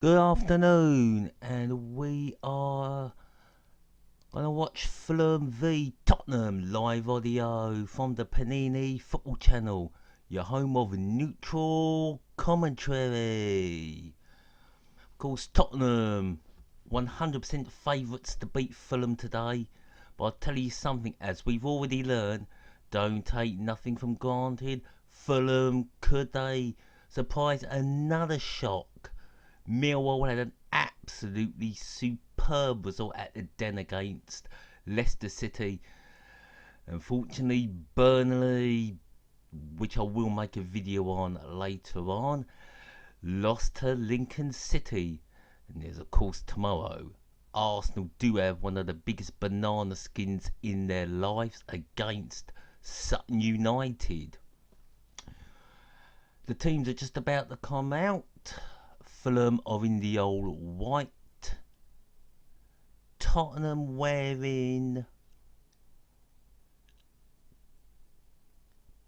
Good afternoon, and we are gonna watch Fulham v Tottenham live audio from the Panini Football Channel, your home of neutral commentary. Of course, Tottenham 100% favourites to beat Fulham today, but I'll tell you something, as we've already learned, don't take nothing for granted. Fulham, could they surprise another shock? Millwall had an absolutely superb result at the Den against Leicester City. Unfortunately, Burnley, which I will make a video on later on, lost to Lincoln City. And there's, of course, tomorrow, Arsenal do have one of the biggest banana skins in their lives against Sutton United. The teams are just about to come out. Fulham are in the old white. Tottenham wearing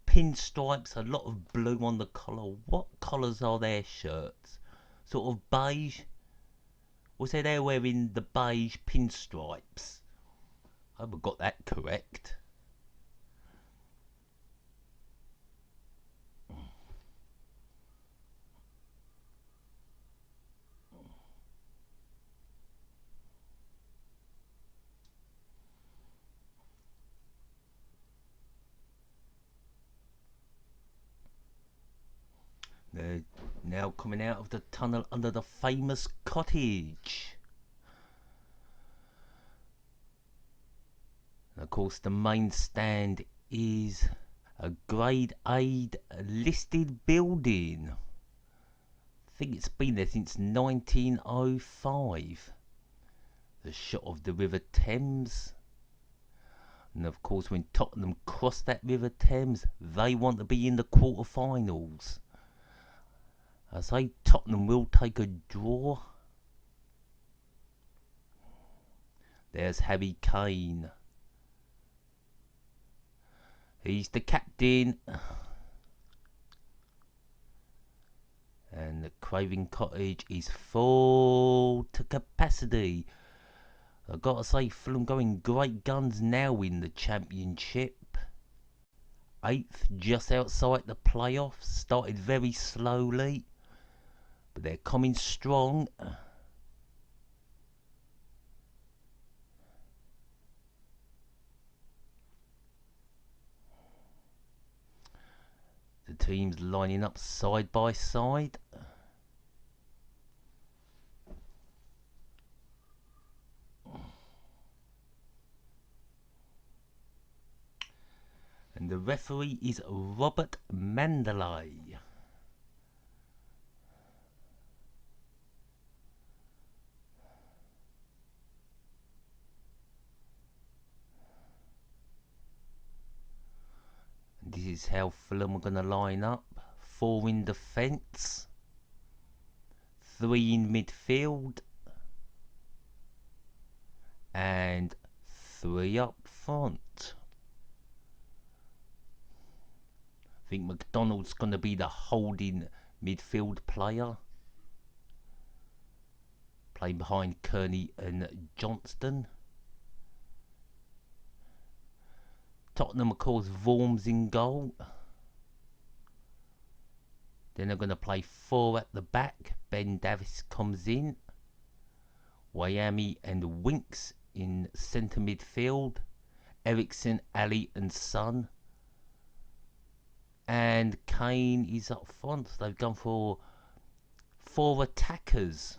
pinstripes, a lot of blue on the collar. What colours are their shirts? Sort of beige? Or say they're wearing the beige pinstripes? I hope I got that correct. They're now coming out of the tunnel under the famous Cottage. And of course, the main stand is a Grade A listed building. I think it's been there since 1905. The shot of the River Thames. And of course, when Tottenham cross that River Thames, they want to be in the quarterfinals. I say Tottenham will take a draw. There's Harry Kane. He's the captain. And the Craven Cottage is full to capacity. I've got to say, Fulham going great guns now in the Championship. 8th, just outside the playoffs. Started very slowly, but they're coming strong. The teams lining up side by side. And the referee is Robert Madley. And this is how Fulham are going to line up. 4 in defence, 3 in midfield, and 3 up front. I think McDonald's going to be the holding midfield player, playing behind Kearney and Johnston. Tottenham, of course, Vorm's in goal. Then they're going to play 4 at the back. Ben Davies comes in. Wayami and Winks in centre midfield. Ericsson, Ali and Son. And Kane is up front. So they've gone for 4 attackers,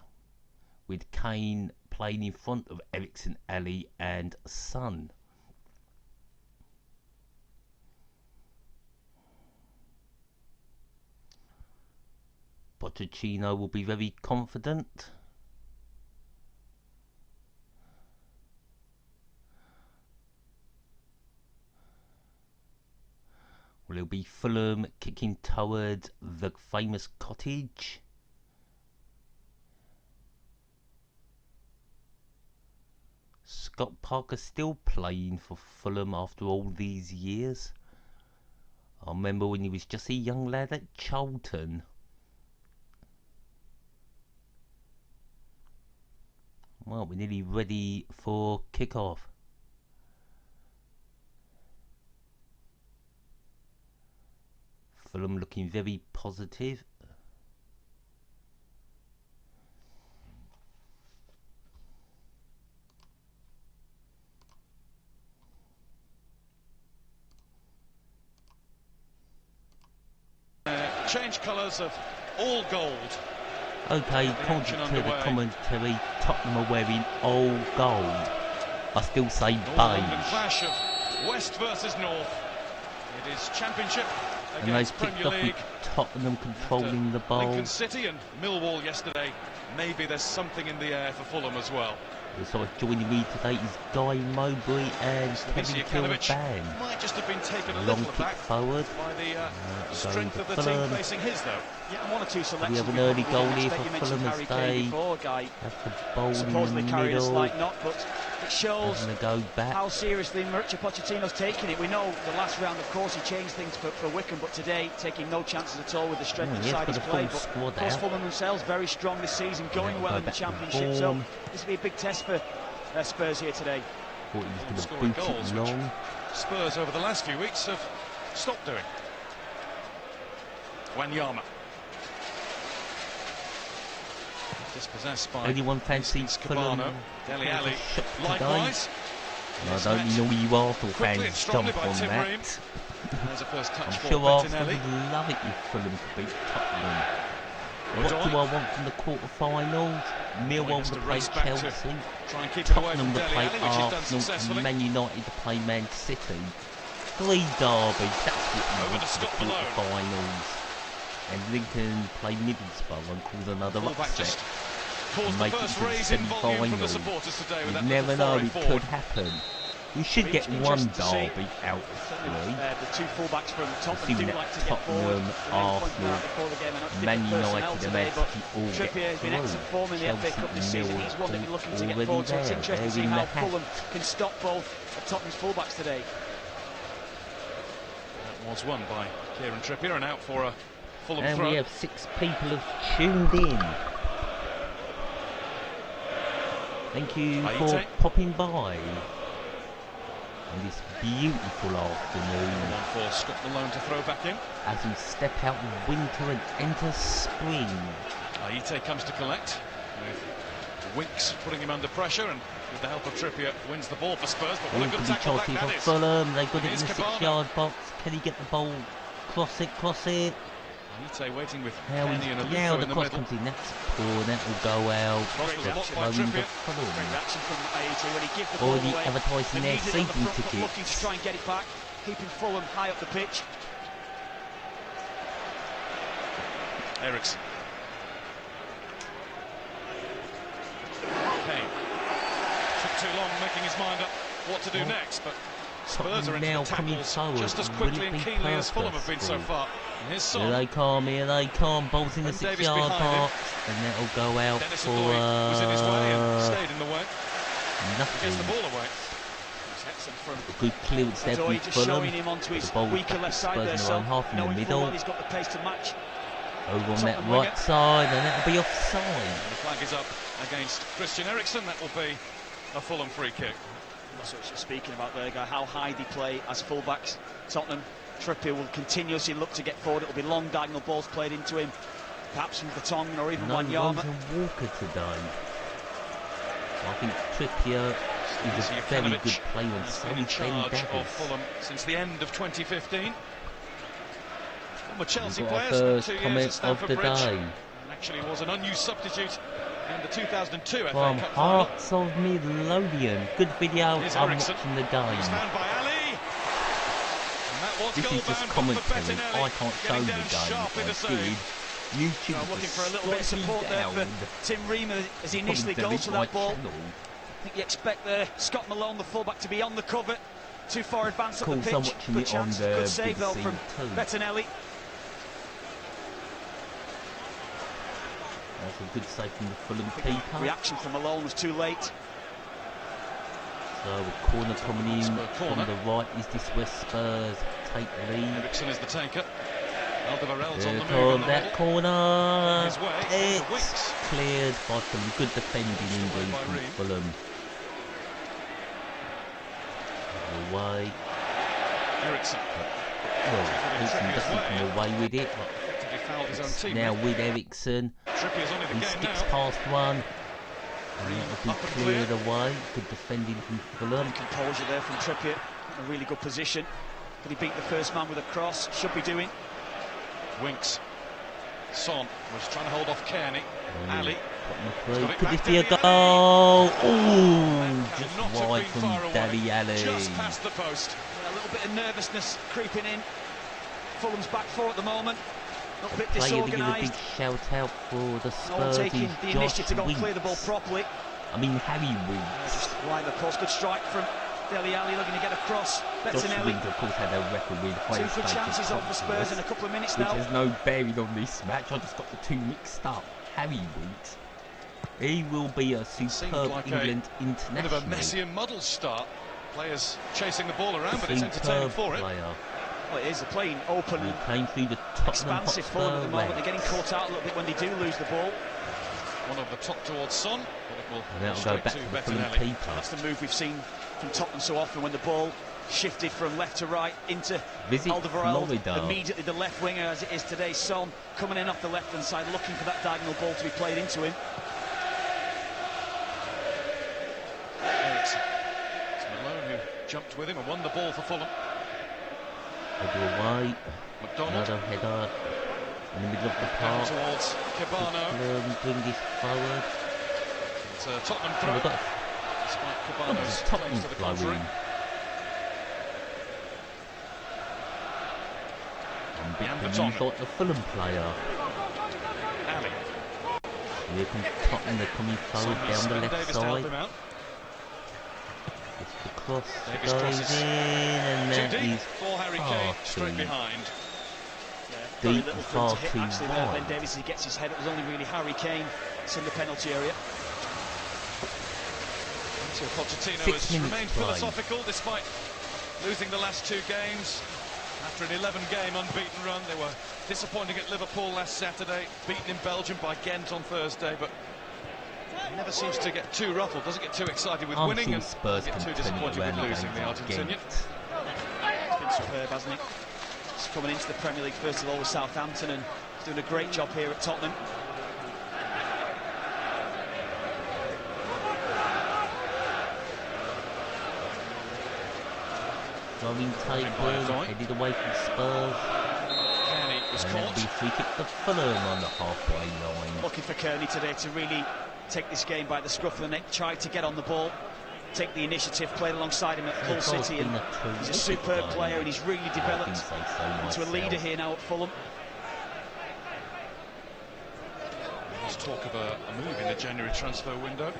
with Kane playing in front of Ericsson, Ali and Son. Pochettino will be very confident. Well, it'll be Fulham kicking towards the famous Cottage. Scott Parker still playing for Fulham after all these years. I remember when he was just a young lad at Charlton. Well, we're nearly ready for kick-off. Fulham looking very positive. Change colours of all gold. Okay, according to the commentary, Tottenham are wearing all gold. I still say beige. London clash of West versus North. It is Championship against Premier League. Tottenham controlling the ball. Lincoln City and Millwall yesterday. Maybe there's something in the air for Fulham as well. So joining me today is Guy Mowbray and Kevin Kilban. Might just have been taken a Long little kick back forward. by the strength of the team facing his, though. Yeah, one or two selections. We have an early goal here for Fulham as they have the ball supposedly in the carrying a middle. slight knock, but it shows Go back. how seriously Mauricio Pochettino's taking it. We know the last round, of course, he changed things for Wickham, but today taking no chances at all with the strength inside his play. But of course, Fulham themselves very strong this season, going well in the Championship. So this will be a big test for Spurs here today. Thought he was going to boot it long. Spurs over the last few weeks have stopped doing. Wanyama. Dispossessed by anyone fancy Fulham? Dele Alli likewise. I don't know you Arsenal fans jump on that. There's a first touch I'm for sure Arsenal Bettinelli. would love it if Fulham could beat Tottenham. What do I want from the quarter-finals? Millwall to play Chelsea, Tottenham to play Arsenal, Man United to play Man City. 3 derbies, that's what we want for the quarter-finals. And Lincoln play Middlesbrough and cause another upset. And make it to the semi-finals. You never know, it could happen. We should get one derby out of 3. The two fullbacks from Tottenham do like to get forward. Arsenal, Man United and Man City all get Trippier has been excellent form in the FA Cup this season. He's one that you're looking to get forward. So it's interesting to see how Fulham can stop both of Tottenham's fullbacks today. That was won by Kieran Trippier and out for a Fulham and throw. We have 6 people have tuned in. Thank you for popping by on this beautiful afternoon. One for Scott Malone to throw back in. As we step out of winter and enter spring. Aite comes to collect, with Winks putting him under pressure, and with the help of Trippier wins the ball for Spurs. But what a good tackle back that is. Fulham, they got it in the 6-yard box. Can he get the ball? Cross it. Aite waiting with Now Penny and a the in the cross middle. comes in, that's poor, that will go out. Great action from from Aite when he gives the ball Already away. advertising their season looking to tickets. try and get it back, keeping Fulham high up the pitch. Eriksson. Kane. Took too long making his mind up what to do next, but Spurs are into now the coming tackles forward. just as quickly and keenly as Fulham have been so far. And here's Son. Here they come, balls in the And Davis 6-yard behind box, and that'll go out Dennis for Adoy was in his way and stayed in the way. nothing. Gets the ball away. Good clearance there from Adoy just Fulham. showing him onto his The ball weaker back left to side Spurs there, in their so own half in the knowing middle. full well he's got the pace to match. Over on that Tottenham right winger. side, and that'll be offside. And the flag is up against Christian Eriksen. That will be a Fulham free kick. That's what you're speaking about there, guy. How high they play as fullbacks. Tottenham, Trippier will continuously look to get forward. It'll be long diagonal balls played into him. Perhaps from Vertonghen or even Wanyama. Walker today. I think Trippier is a very good player and so been in is charge Ben of Davies. Fulham since the end of 2015. Former Chelsea We've got our players, first 2 years at comment of Stamford the Bridge. day. And actually was an unused substitute in the 2002 FA From Cup final. Hearts of Midlothian. Good video, Here's I'm Eriksen. watching the He's game. found by Ali. And that was This goal is just bound for commentary, Bettinelli, I can't show getting the down game. sharply to I save. did. YouTube I'm looking was for a little bit of slightly support there down. for Tim Reamer as he Probably initially goes delete for my that ball. channel. I think you expect Scott Malone, the fullback, to be on the cover. Too far advanced up Cool, the so I'm pitch. watching Good it on chance, the good save though BBC from too. Bettinelli. That's a good save from the Fulham keeper. Reaction from Malone was too late. So a corner coming in from the right. Is this where Spurs take the lead? Eriksen is the taker. Alderweireld's on Here the move in comes the that middle. corner. His way, It's Winks. cleared by some good defending indeed from Fulham. Away. Ericsson. Well, Ericsson doesn't come away with it. It's now with Ericsson. He skips past one. And that'll be cleared away. Good defending from Fulham. Composure there from Trippier. A really good position. Did he beat the first man with a cross? Should be doing. Winks. Son was trying to hold off Kearney. Ali. Could this be a goal? Oh, just wide from Daddy Ali. Just past the post. A little bit of nervousness creeping in. Fulham's back four at the moment. A little bit Player to give a disorganised. big shout out for the No one Spurs taking is the Josh initiative to go and clear the ball Winks. properly. I mean, Harry Winks. Just wide of course. Good strike from Dele Alli looking to get across. Josh Bettinelli. Winks, of course, had a record with high Two good chances off for Spurs in a couple of minutes which now. has no bearing on this match. I just got the two mixed up. Harry Winks. He will be a superb like England a international. bit of a messy and muddled start. Players chasing the ball around, but it's entertaining for it. Player. Well, it is. They're playing open He and came through the Tottenham expansive Hotspur forward at the moment. They're legs. getting caught out a little bit when they do lose the ball. One over the top towards Son, but it will And that'll go straight back to to the Fulham Bettinelli. keeper. That's the move we've seen from Tottenham so often when the ball shifted from left to right into Visit Alderweireld. Florida. Immediately the left winger, as it is today, Son, coming in off the left-hand side, looking for that diagonal ball to be played into him. It's Malone who jumped with him and won the ball for Fulham. Header away. McDonald Another header in the middle of the down park. towards Cabano. Fulham bring this forward. It's a Tottenham Oh, throw. we've got Despite oh, Cabano's there's Tottenham claims to the contrary. flowing. And big Jan news like the Fulham player. Ali. Here comes Tottenham, they're coming forward down the left Davis to help side. him out. It's the cross Davis goes crosses. in, and Too that deep is for Harry far Kane, too straight behind. Very deep little and for him far to hit too actually there. Ben wide. Davies, he gets his head. It was only really Harry Kane. It's in the penalty area. So Pochettino 6 has minutes remained play. philosophical despite losing the last two games. After an 11-game unbeaten run, they were disappointing at Liverpool last Saturday, beaten in Belgium by Ghent on Thursday, but he never seems to get too ruffled, doesn't get too excited with I'm winning, sure and Spurs get can too turn it disappointed around with losing against the Argentinian. Ghent. He's been superb, hasn't he? He's coming into the Premier League first of all with Southampton and he's doing a great job here at Tottenham. Throwing taken, headed away from Spurs. Kearney was And that'll be caught. free kick for Fulham on the halfway line. Looking for Kearney today to really take this game by the scruff of the neck, try to get on the ball, take the initiative, played alongside him at Hull City, and he's a superb player and he's really developed into a leader here now at Fulham. There's talk of a move in the January transfer window.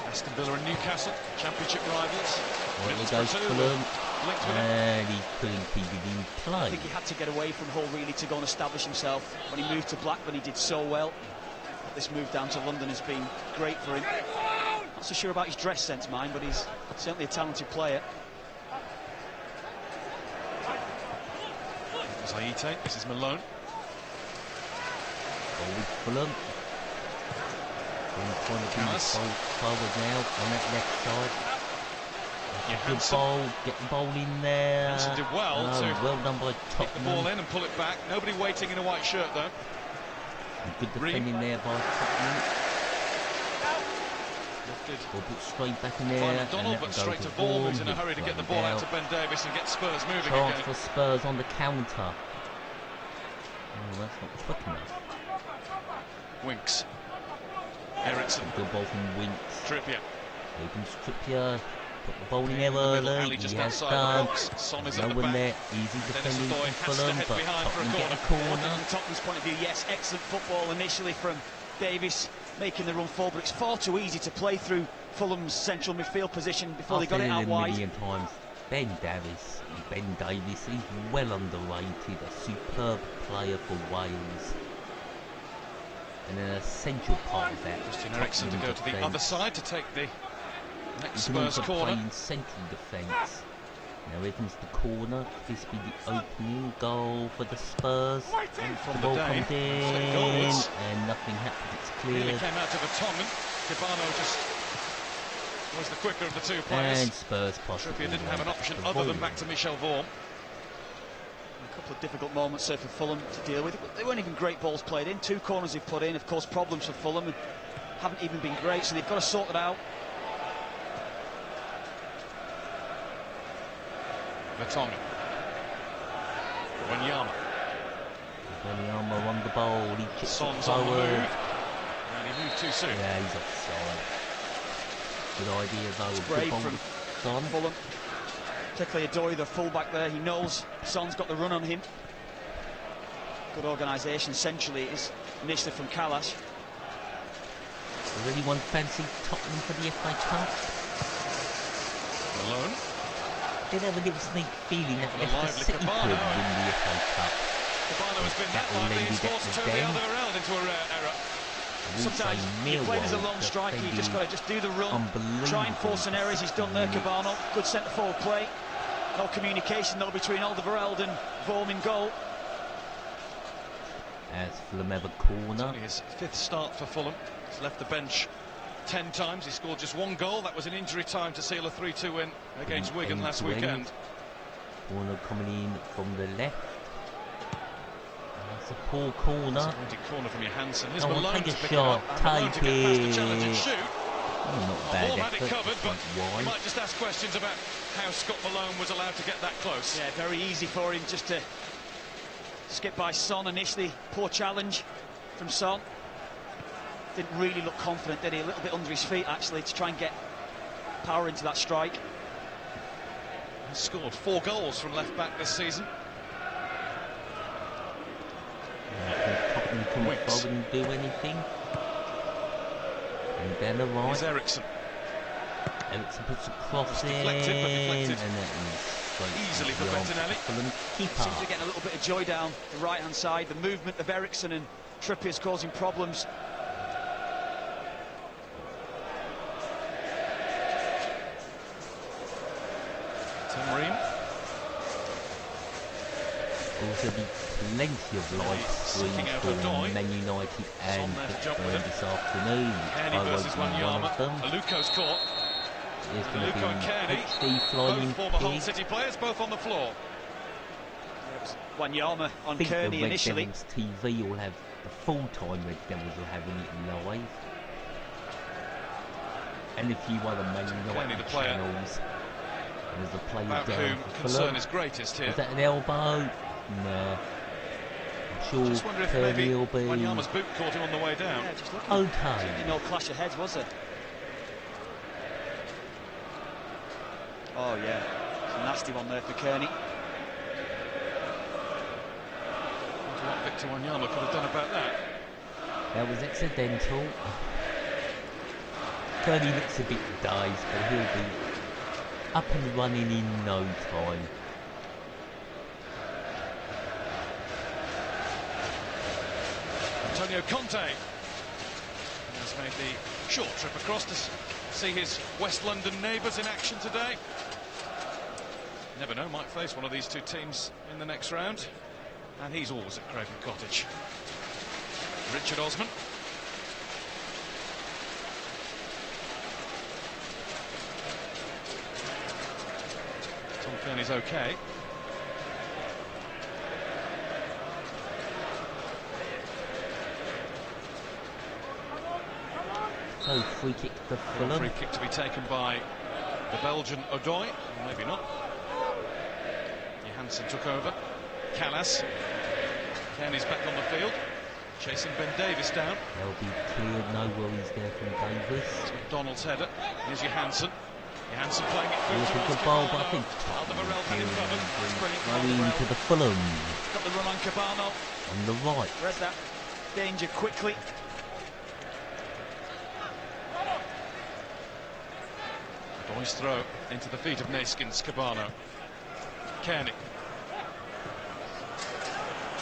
Aston Villa and Newcastle, championship rivals. Well, he Middlesbrough goes too, Fulham, linked with him. and he couldn't keep it in I play. think he had to get away from Hull really to go and establish himself. When he moved to Blackburn he did so well. This move down to London has been great for him. Not so sure about his dress sense, mind, but he's certainly a talented player. Zaite, this is Malone. Forward Fulham. Trying to bring the ball forward now on that left side. Yeah, Good ball, get the ball in there. Hansen did well to well done by Kick the ball Tottenham. in and pull it back. Nobody waiting in a white shirt though. Good defending there by Tottenham. Lifted Ball put straight back in there. by and McDonald, that'll but go straight to to Vaughan, who's in a Vaughan, hurry to get the played ball out to out. Ben Davies and get Spurs moving Chance again. for Spurs on the counter. Oh, that's not quick enough. Winks. Ericsson. Good ball from Winks. Trippier. Here comes Trippier. Put the ball in In there the middle, early. Ali just He has outside done. the box. Son is No at the one back. there. Easy Dennis defending Odoi from has to Fulham, head but behind for a Tottenham get a corner. corner. From Tottenham's point of view, yes, excellent football initially from Davies making the run forward, but it's far too easy to play through Fulham's central midfield position before they got it out a wide. million times. Ben Davies, he's well underrated, a superb player for Wales. And an essential part of that. Christian Eriksen to go to the defence. other side to take the next He can Spurs also corner. play in central defence. Now here comes the corner. This be the opening goal for the Spurs. And from The the ball day, comes in, and nothing happens. It's nearly cleared. came out of a Tongan. Cabano just was the quicker of the two players. And Spurs possibly. Trippier didn't have an option the other than ball. back to Michel Vorm. A couple of difficult moments there for Fulham to deal with. They weren't even great balls played in. 2 corners they've put in, of course, problems for Fulham, and haven't even been great, so they've got to sort it out. Vertonghen. Wanyama. Wanyama on the ball. He kicks Son's it on the forward. move. And he moved too soon. Yeah, he's offside. Good idea though. It's Good brave ball from to Son. Fulham. Particularly Adoy, the full-back there. He knows Son's got the run on him. Good organisation centrally. It is initiative from Cottage. Does anyone fancy Tottenham for the FA Cup? Malone. Did ever get a sneak feeling that A Leicester lively City could Cabano. win the FA Cup? Cabano has been That that lively, he's lady forced to that turn the was other around into a rare error. Sometimes you play as a lone striker, you just got to just do the run, try and force some errors. He's done there, Cabano. Good centre-forward play. No communication though between Alderweireld and Vorm in goal. As Fulham have a It's corner. only his 5th start for Fulham. He's left the bench 10 times. He scored just 1 goal. That was in injury time to seal a 3-2 win against Wigan last weekend. Corner coming in from the left. That's a poor corner. Disappointing corner from Johansson. Here's Oh, Malone take to a pick shot, it up. And Malone to get past the take challenge and it. shoot. Oh, not bad Vorm had it effort. covered, Just but went you wide. might just ask questions about how Scott Malone was allowed to get that close. Yeah, very easy for him just to skip by Son initially. Poor challenge from Son. Didn't really look confident, did he? A little bit under his feet actually to try and get power into that strike. He's scored 4 goals from left back this season. Tottenham couldn't Winks. bother and do anything. And then the right. Here's Eriksson. Eriksson puts a cross in. deflected, but deflected. And that is straight Easily to for the arms Bettinelli. of Fulham keeper. Seems to be getting a little bit of joy down the right-hand side. The movement of Eriksson and Trippier's causing problems. Tamrim. Also be plenty of live streams Seeking out for Adoy. Man United and there to jump with him. this afternoon. Kearney I won't versus be one Wanyama. of them. Aluko's caught. It's going to be Aluko and Kearney, HD Flying both former Hull Pig. City players, both on the floor. Wanyama I on think Kearney the Red initially. Devils TV will have the full-time Red Devils will have it live. And if you want the Man Kearney, United the player. channels, there's a player About down whom for concern Fulham. is greatest here. Is that an elbow? No. I'm sure Just wonder if Kearney maybe will be Wanyama's boot caught him on the way down. Yeah, just looking. okay. Certainly no clash of heads, was there? Oh yeah, it's a nasty one there for Kearney. Wonder what Victor Wanyama could have done about that. That was accidental. Kearney looks a bit dazed, but he'll be up and running in no time. Antonio Conte has made the short trip across to see his West London neighbours in action today. Never know, might face one of these two teams in the next round. And he's always at Craven Cottage. Richard Osman. Tom Kearney's okay. So free kick to Fulham. Free kick to be taken by the Belgian Adoy. Maybe not. Johansson took over. Callas. Kearney's back on the field. Chasing Ben Davis down. They'll be cleared, no worries there from Davis. It's McDonald's header. Here's Johansson. Johansson playing it through It was a towards good ball, but I Cabano. think Alderweireld had him covered. It's brilliant from going Alderweireld. to the Fulham Got the run on Cabano. on the right. Read that danger quickly. Boy's throw into the feet of Neskins. Cabano. Kearney.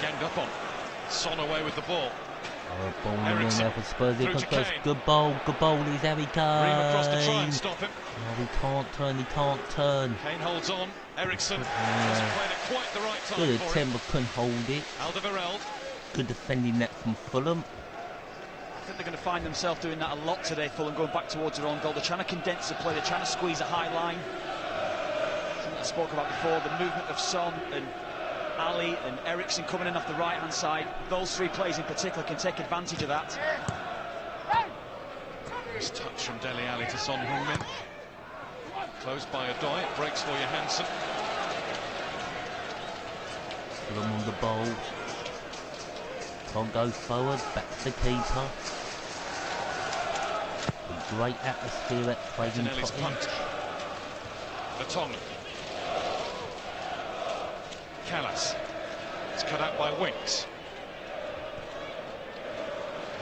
Ganged up on. Son away with the ball. Ball in there for Spurs. Here comes Spurs. Good ball, is Harry Kane. Ream across to try and stop him. Oh, he can't turn. Kane holds on. Eriksson hasn't played at quite the right time. Good attempt, but couldn't hold it. Alderweireld. Good defending that from Fulham. I think they're going to find themselves doing that a lot today, Fulham, going back towards their own goal. They're trying to condense the play, they're trying to squeeze a high line. Something I spoke about before, the movement of Son and Ali and Eriksson coming in off the right-hand side. Those three players in particular can take advantage of that. Nice touch from Dele Alli to Son Heung-min. Closed by Odoi, it breaks for Johansson. Fulham on the ball. Can't go forward, back to the keeper. A great atmosphere at Craven Cottage. Vertonghen. Callas. It's cut out by Winks.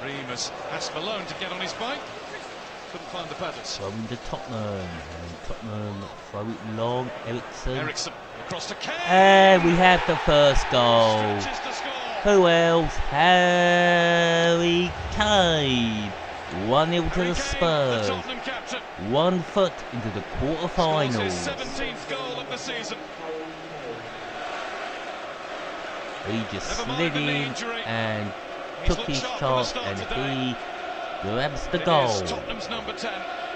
Ream has Malone to get on his bike. Couldn't find the pedals. Throwing to Tottenham. And Tottenham throw it long. Eriksson across to Kane. And we have the first goal. Who else? Harry Kane. 1-0 to the Spurs. 1 foot into the quarter-finals. His 17th goal of the season. He just slid in and took his shot and he grabs the goal. Tottenham's number 10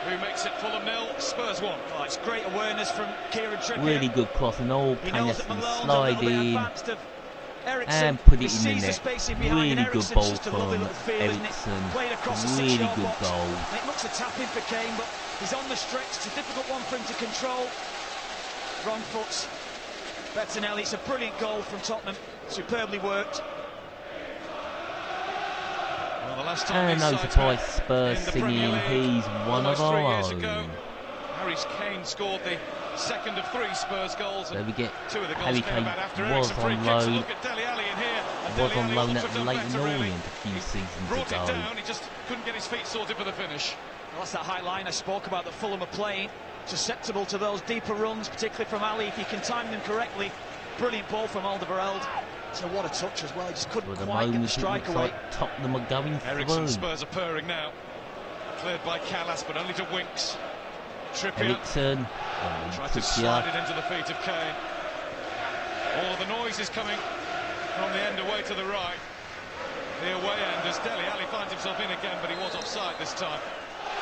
who makes it Fulham 0, Spurs 1. Oh, it's great awareness from Kieran Trippier. Really good cross and all kind of slide in and put it in the net. Really good ball from Eriksson. Really good goal. It looks a tap-in for Kane, but he's on the stretch. It's a difficult one for him to control. Wrong foot. Bettinelli, it's a brilliant goal from Tottenham. Superbly worked. Well, the last time and no surprise, Spurs singing he's one of our own. Harry Kane scored the second of 3 Spurs goals. There we get two of the goals Harry Kane was on loan. Was on loan at Leighton Orient a few seasons Brought ago. It down. He just couldn't get his feet sorted for the finish. Well, that's that high line I spoke about that Fulham are playing. Susceptible to those deeper runs, particularly from Ali, if he can time them correctly. Brilliant ball from Alderweireld. So what a touch as well, he just couldn't quite get the strike away. Like Tottenham are going Eriksson, Spurs are purring now. Cleared by Callas, but only to Winks. Trippier Eriksson tried to slide it into the feet of Kane. All of the noise is coming from the end away to the right. The away end as Dele Alli finds himself in again, but he was offside this time.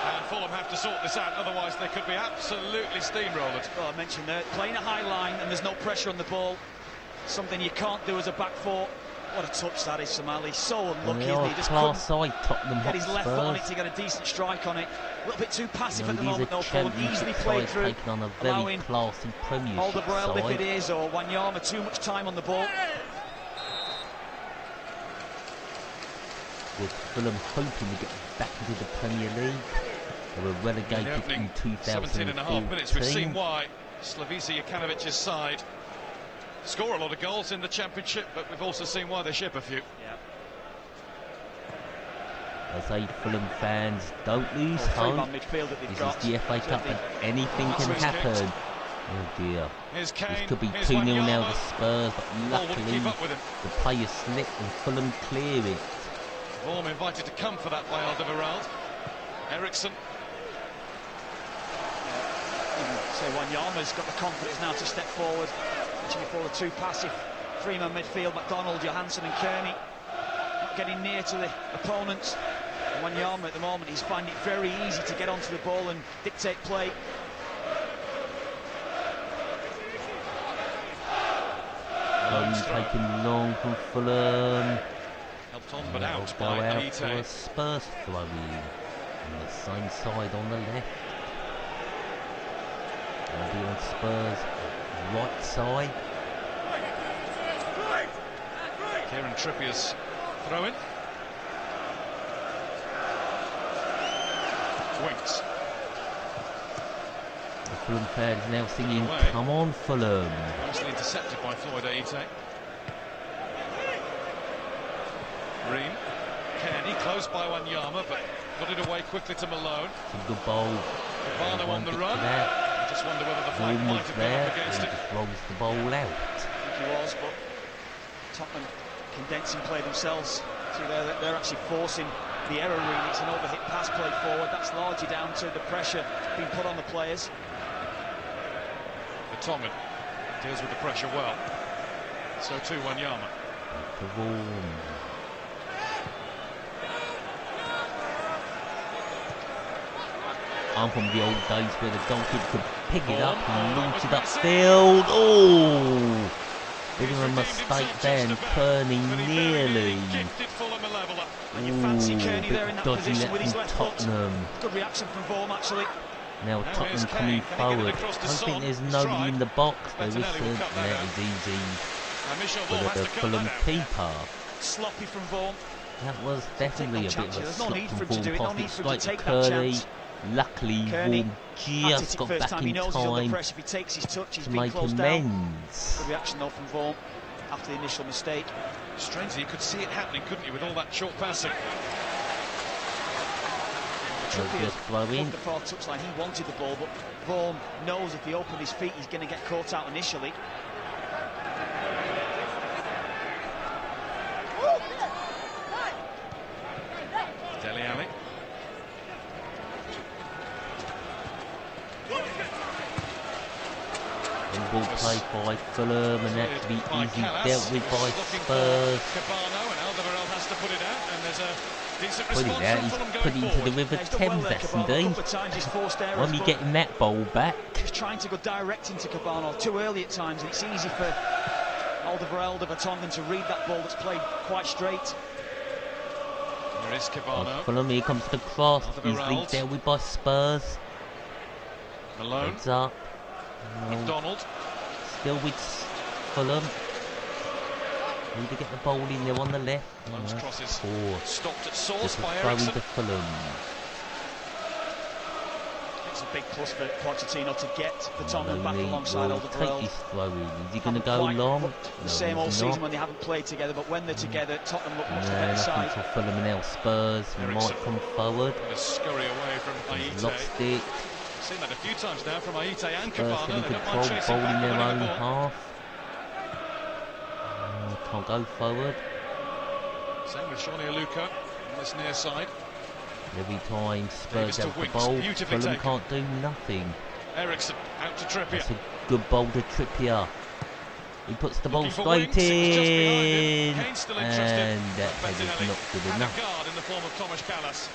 And Fulham have to sort this out, otherwise they could be absolutely steamrolled. Well, I mentioned there, playing a high line and there's no pressure on the ball. Something you can't do as a back four. What a touch that is from Ali. So unlucky, isn't he? He just couldn't Tottenham get his left foot on Spurs. it to get a decent strike on it. A little bit too passive at the moment, though. Fulham easily played through. Taking on a very classy Premiership Alderweireld, if side. it is, or Wanyama, too much time on the ball. With Fulham hoping to get back into the Premier League. They were relegated in 2014. 17.5 minutes, we've seen why Slavisa Jukanovic's side score a lot of goals in the Championship, but we've also seen why they ship a few. Yeah. I say, Fulham fans, don't lose hope. This is the FA Cup and anything can happen. Oh dear. This could be 2-0 now to Spurs, but luckily the players slip and Fulham clear it. Fulham invited to come for that by Alderweireld. Eriksson. So Wanyama's got the confidence now to step forward. Mentioned before, the two passive three-man midfield, McDonald, Johansson and Kearney. Not getting near to the opponents. And Wanyama at the moment, he's finding it very easy to get onto the ball and dictate play. Taken long from Fulham. Helped on but That'll out go by out Ite. for a Spurs throw in. On the same side on the left. That'll be on Spurs right side. Kieran Trippier's throw in. Winks. The Fulham fans now singing, Away. come on Fulham. Nicely intercepted by Floyd Ite. Ream. Kearney close by Wanyama, but got it away quickly to Malone. It's a good ball. Barno on the run. I just wonder whether the flag Bourne might was have there gone up against and it. just rolls the ball out. I think he was, but Tottenham condensing play themselves through there. They're actually forcing the error, really. It's an overhit pass play forward. That's largely down to the pressure being put on the players. Vertonghen deals with the pressure well. So too Wanyama. I'm from the old days where the goalkeeper could pick it up and launch it upfield. Oh! Bit of a mistake there, and Kearney nearly. And you fancy Kearney there in that dodgy position with his from left Tottenham. foot. Good reaction from Vorm, actually. Now Tottenham coming forward. I don't think there's nobody in the box. There isn't. That is easy for the Fulham keeper. Sloppy from Vorm. That was definitely a bit of a slop from Vorm. No need for him to straight take to that Kearney. chance. Luckily, Vorm just got back in time If he takes his touch, he's to been make closed down. amends. Good reaction though from Vorm after the initial mistake. Strangely, you could see it happening, couldn't you, with all that short passing? Trippier off the far touchline. He wanted the ball, but Vorm knows if he opens his feet, he's going to get caught out initially. Dele Alli. And ball played by Fulham, and that to be easy dealt with by Spurs. Put it out, he's put it into the River Thames, that's indeed. When you getting that ball back? He's trying to go direct into Cabano too early at times, and it's easy for Alderweireld of Vertonghen to read that ball that's played quite straight. There is Cabano. Fulham, here comes the cross, easily dealt with by Spurs. Malone. Heads up. McDonald. Still with Fulham. Need to get the ball in there on the left. Those crosses stopped at source just by throw Ericsson. into Fulham. It's a big plus for Pochettino to get Vertonghen back alongside Take Alderweireld. his throw in. Is he going to go long? The same all season when they haven't played together, but when they're together, Tottenham look much the better side. For Fulham and now Spurs might come forward. Scurry away from Aite. Lost it. Seen that a few times now from Aite and Spurs Cabano. in They don't control, mind chasing ball in back their and own winning the ball. half. Can't go forward. Same with Shawnee Aluko on this near side. Every time Spurs have the Winks, ball, beautifully Fulham taken. can't do nothing. Ericsson out to Trippier. That's a good ball to Trippier. He puts the ball Looking for straight Winks, it was just behind in, him. Kane's still interested. and that head is Bettinelli not good had enough. a guard in the form of Thomas Callas.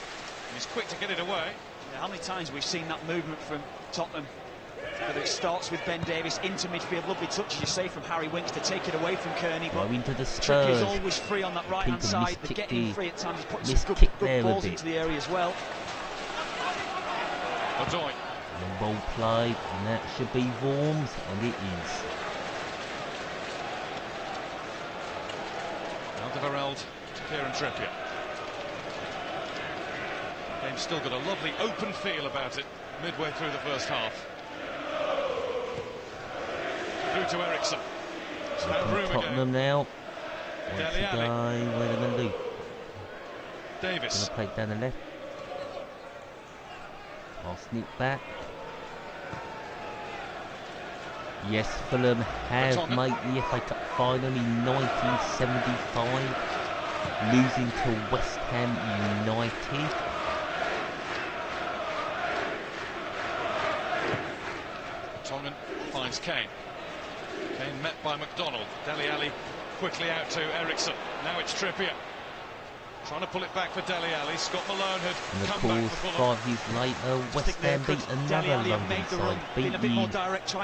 He's quick to get it away. Yeah, how many times we've seen that movement from Tottenham? Whether it starts with Ben Davies into midfield, lovely touch, as you say, from Harry Winks to take it away from Kearney. But Go into the Trippier's Spurs. always free on that right-hand Keeper side. They're miskicked getting the- free at times. He's putting some miskicked good there a balls bit. into the area as well. Odoi. Long ball played, and that should be Vorm's, and it is. Alderweireld to Kieran Trippier. Game's still got a lovely open feel about it midway through the first half. Through to Ericsson. It's found room again. Tottenham now. Once Dele Alli. again, what are they going to do? Davis. Going to play it down the left. I'll sneak back. Yes, Fulham have Vertonghen. made the FA Cup final in 1975, losing to West Ham United. Vertonghen finds Kane. Kane met by McDonald. Dele Alli quickly out to Ericsson. Now it's Trippier. Trying to pull it back for Dele Alli. Scott Malone had And of come back course, for Fulham. 5 years later, West Ham beat another London side, beating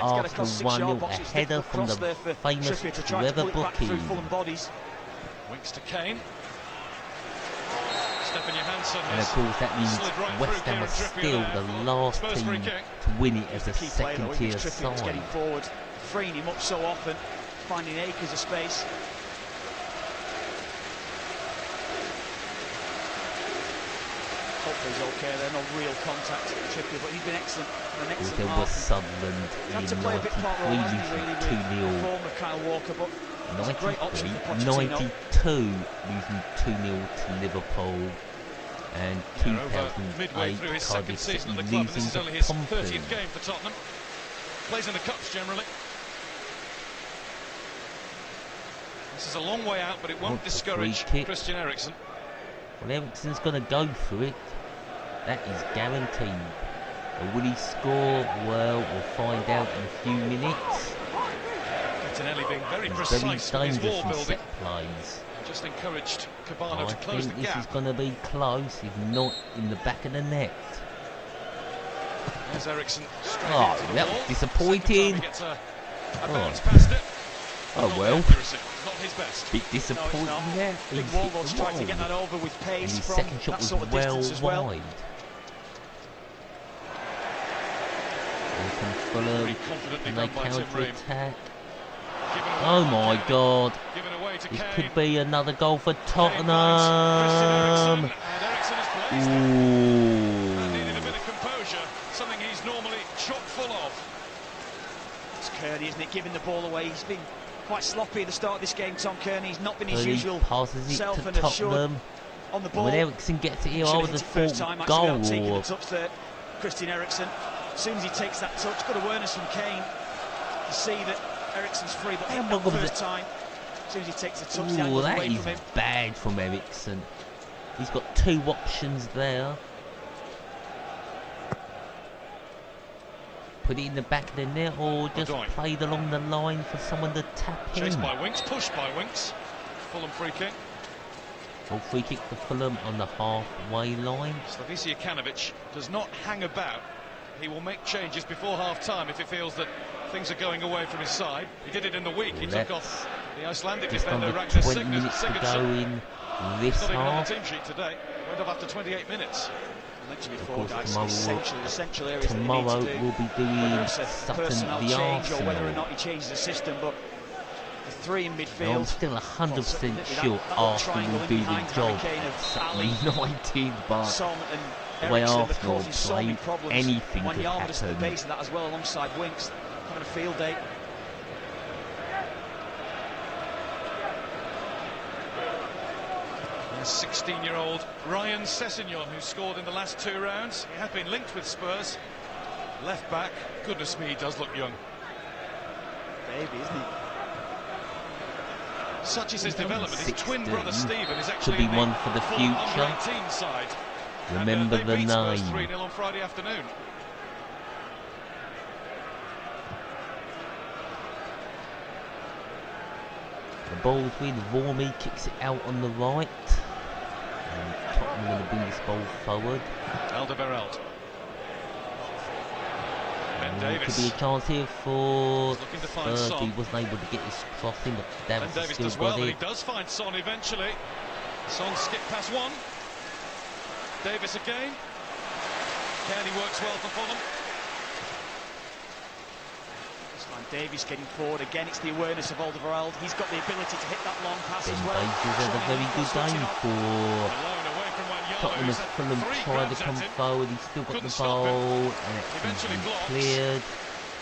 Arsenal 1-0, a header from the famous Trevor Booking. Winks to Kane. Stefan Johansson And of course that means slid right West through Ham are Kieran still Trippier the there. last Spurs team free kick. to win it as a Key player, though, second-tier Trippier side. getting forward, freeing him up so often, finding acres of space. Hopefully he's okay there, no real contact with Trippier, but he's been excellent. An excellent There was Sunderland Had in to play a bit part role, hasn't he, 93 really, losing with 2-0. form of Kyle Walker, but it's a great option for 93, Pochettino. 92 losing 2-0 to Liverpool, and midway through 2008 his second Cardiff season City at the club. This losing is to only his Pompey. 30th game for Tottenham. Plays in the cups generally. This is a long way out, but it won't discourage Christian Eriksen. Well, Eriksen's going to go for it. That is guaranteed. But will he score? Well, we'll find out in a few minutes. Bettinelli being very precise with his wall building. Plays. Just encouraged Cabano to close the gap. This is going to be close, if not in the back of the net. There's Eriksen. Oh, that was disappointing. Oh well. Bit disappointing there. I think Walworth's tried to get that over with pace. And his second shot was well wide. Fulham, and they counter-attack. Oh my God! This could be another goal for Tottenham. Ooh. Needed a bit of composure, something he's normally chock full of. It's Kearney, isn't it, giving the ball away? He's been quite sloppy at the start of this game, Tom Kearney. He's not been his usual self and assured on the ball. When Eriksen gets it here, I would have thought goal. Taking the touch there, Christian Eriksen. As soon as he takes that touch, good awareness from Kane to see that Eriksen's free, but hit that first time. As soon as he takes the touch, the angle's away from him. That is bad from Eriksen. He's got two options there. Put it in the back of the net, or just played along the line for someone to tap in. Chased by Winks, pushed by Winks. Fulham free kick. Well, free kick for Fulham on the halfway line. Slaviša Jokanovic does not hang about. He will make changes before half-time if he feels that things are going away from his side. He did it in the week. He took off the Icelandic defender Ragnar Sigurdsson. 20 minutes to go in this half. Not even on the team sheet today. Went off after 28 minutes. I mentioned before, guys, essential areas tomorrow that we'll be doing Sutton the Arsenal. Or whether or not he changes the system, but the three in midfield. No, I'm still 100% sure Arsenal will do the job at Sutton United, but the way Arsenal play, anything could happen. To the base of that as well, alongside Winks, having a field day. And 16-year-old Ryan Sessegnon, who scored in the last 2 rounds. He had been linked with Spurs. Left back. Goodness me, he does look young. Baby, isn't he? Such is his development. His twin brother Stephen is actually could be one for the future. Side. Remember the name. 3-0 on Friday afternoon. The ball's with Vormy, kicks it out on the right. And Tottenham going to bring this ball forward. Alderweireld. Ben Davis. Could be a chance here for Spurs. He wasn't able to get his crossing, but Davis still does well, but he does find Son eventually. Son skipped past one. Davis again. Kearney works well for Fulham. This time Davis getting forward again. It's the awareness of Alderweireld. He's got the ability to hit that long pass as well. Davis had a very good game for Tottenham as Fulham tried to come forward. He's still got the ball, and it's cleared.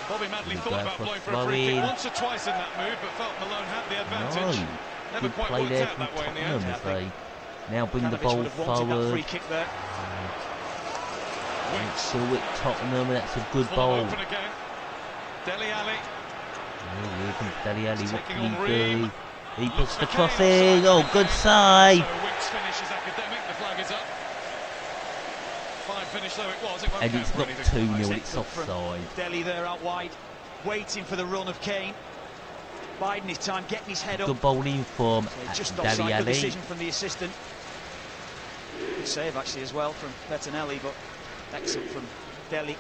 Bobby Madley thought about blowing for a free kick once or twice in that move, but felt Malone had the advantage. Never quite worked out that way in the end. They now bring the ball forward. Free kick there. Still with Tottenham, that's a good ball. Open again. Dele Alli. Here comes Dele Alli, what can he do? He puts the cross in, oh good save! So Winks finish is academic, the flag is up. Fine finish though it was, it won't and it's not 2-0, it's offside. Dele there out wide, waiting for the run of Kane. Biding his time, getting his head up. Good bowling from Dele Alli. Good decision from the assistant. Good save actually as well from Bettinelli, but excellent from Dele.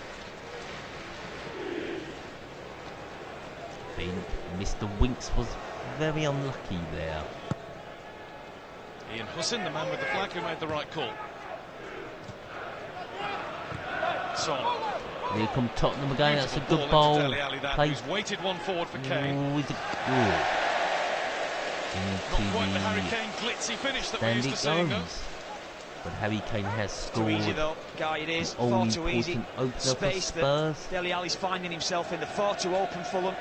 Mr. Winks was very unlucky there. Ian Hussin, the man with the flag, who made the right call. Son. Here come Tottenham again, that's a good ball. He's weighted one forward for Kane. Not quite the Harry Kane glitzy finish that we used to see. But Harry Kane has scored. Too easy though, Guy, it is. Far too easy. Space that Dele Alli's finding himself in the far too open Fulham.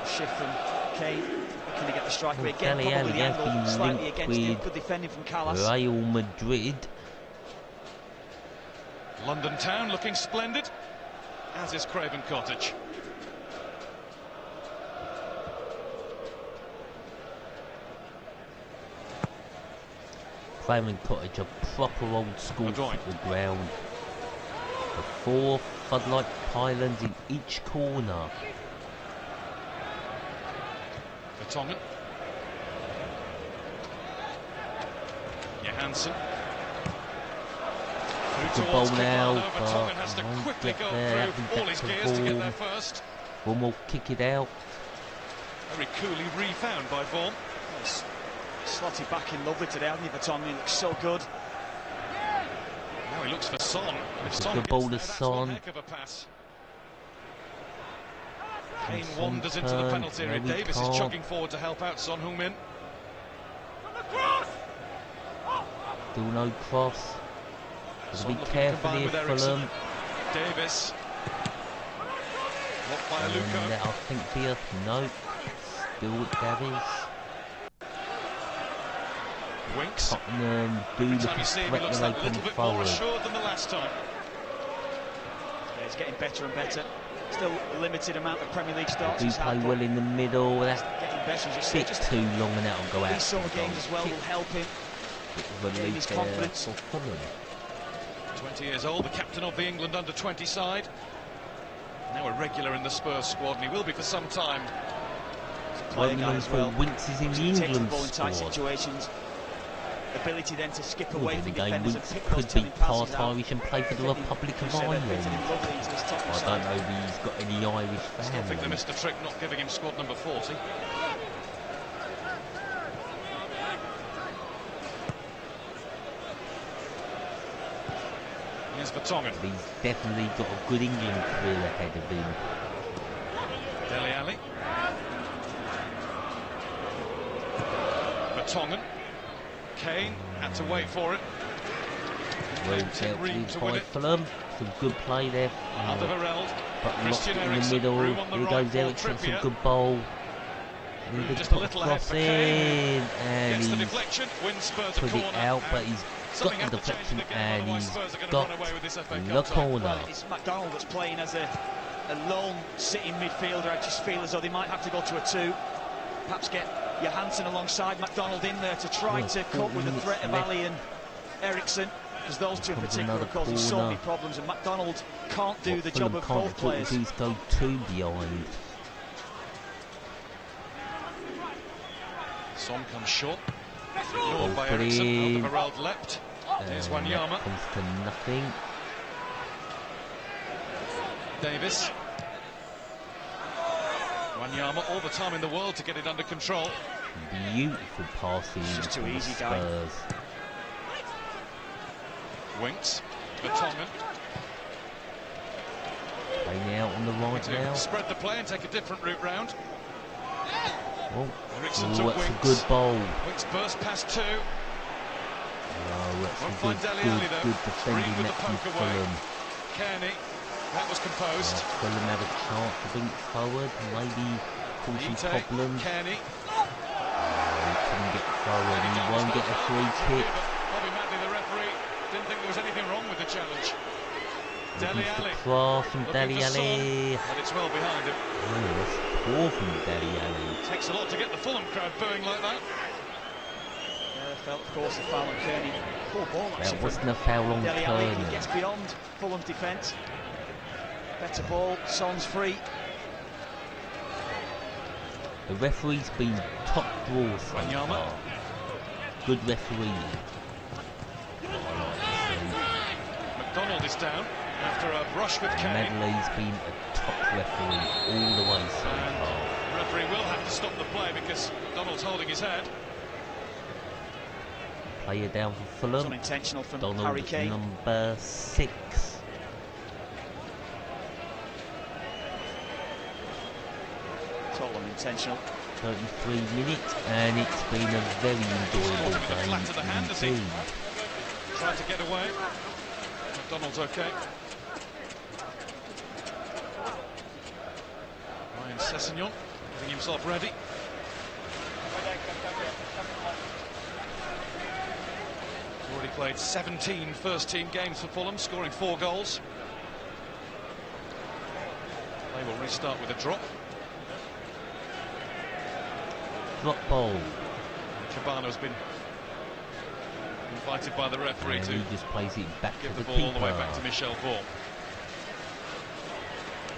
Shift from Kane. Can he get the strike away again? Dele Alli probably the has angle been slightly linked against him. with Good defending from Callas. Real Madrid. London town looking splendid, as is Craven Cottage. Craven Cottage, a proper old school football ground. The 4 floodlight pylons in each corner. Vertonghen. Johansson. The ball now, Vertonghen has to quickly go through all his gears to get there first. Vorm will kick it out. Very coolly refound by Vorm. Yes. Slotted back in lovely today, hasn't he, Vertonghen? He looks so good. Now he looks for Son. It's a good ball to Son. Heck of a pass. Kane wanders into the penalty area. Davis is chugging forward to help out Son Heung-min. Still no cross. Have to be careful here, Fulham. Davis. Blocked by Luca. I think here, no. Still Davis. Winks. Tottenham do look a threat when they come forward. More assured than the last time. Yeah, he's getting better and better. Still a limited amount of Premier League starts. They do play well in the middle. That's getting better. a bit too long and that'll go out. These sort of games as well will help him. Gain his confidence. 20 years old, the captain of the England under-20 side. Now a regular in the Spurs squad, and he will be for some time. Playing as well. Winks is in the England squad. In tight situations. Ability then to skip away from defenders and pick those could be part out. Irish and play for the Republic of Ireland. I don't know if he's got any Irish fans. Still think they missed a trick not giving him squad number 40. Here's Vertonghen. He's definitely got a good England career ahead of him. Dele Alli. Vertonghen. Kane had to wait for it. Well dealt by Fulham. Some good play there. But lost it in the middle. Here goes Ericsson, some good bowl. Just a little ahead for Kane. And he's put it out, but he's got the deflection and he's got the corner. It's McDonald that's playing as a lone sitting midfielder. I just feel as though they might have to go to a 2. Perhaps get Johansson alongside McDonald in there to try to cope with the threat of Ali and Ericsson, because those two in particular are causing so many problems, and McDonald can't do the job of both players. He's go 2 behind. Son comes short. Ignored by Ericsson. Alderweireld leapt. Here's Wanyama. Comes to nothing. Davis. Wanyama, all the time in the world to get it under control. Beautiful passing. It's just too easy, Spurs. Winks. Vertonghen. Playing out on the right now. Spread the play and take a different route round. That's a good bowl. Winks burst past 2. That's a good defending net from Fulham. Kearney. That was composed. Fulham had a chance to bring it forward, maybe cause some problems. Kearney. He couldn't get forward, he won't get a free kick. Bobby Madley, the referee, didn't think there was anything wrong with the challenge. Dele Alli. Cross from Dele Alli. But it's well behind him. That's poor from Dele Alli. Takes a lot to get the Fulham crowd booing like that. Felt, of course, the foul on Kearney. Poor ball, actually. That wasn't a foul on Dele Alli Kearney. gets beyond Fulham's defence. Better ball, Son's free. The referee's been top draw so far. Good referee. McDonald is down after a brush with Kane. Madley's been a top referee all the way so far. The referee will have to stop the play because McDonald's holding his head. Player down for Fulham. It's unintentional from Donald, Harry Kane. number 6. It's all unintentional. 33 minutes, and it's been a very enjoyable game indeed. Tried to get away. McDonald's okay. Ryan Sessegnon getting himself ready. Already played 17 first-team games for Fulham, scoring 4 goals. They will restart with a drop. Drop ball. Cabano's been Invited by the referee and to he just plays it back give to the the ball keeper. all the way back to Michel Vorm.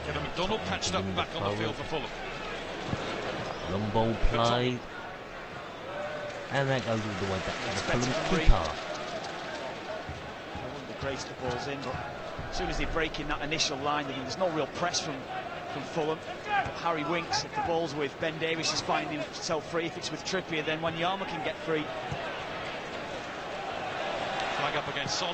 Kevin McDonald patched up back on the field for Fulham. Long ball played. And that goes all the way back to the Fulham keeper. The grace the ball's in, but as soon as they break in that initial line, there's no real press from Fulham. Harry Winks, if the ball's with Ben Davies, is finding himself free. If it's with Trippier, then Wanyama can get free. Flag up against Son.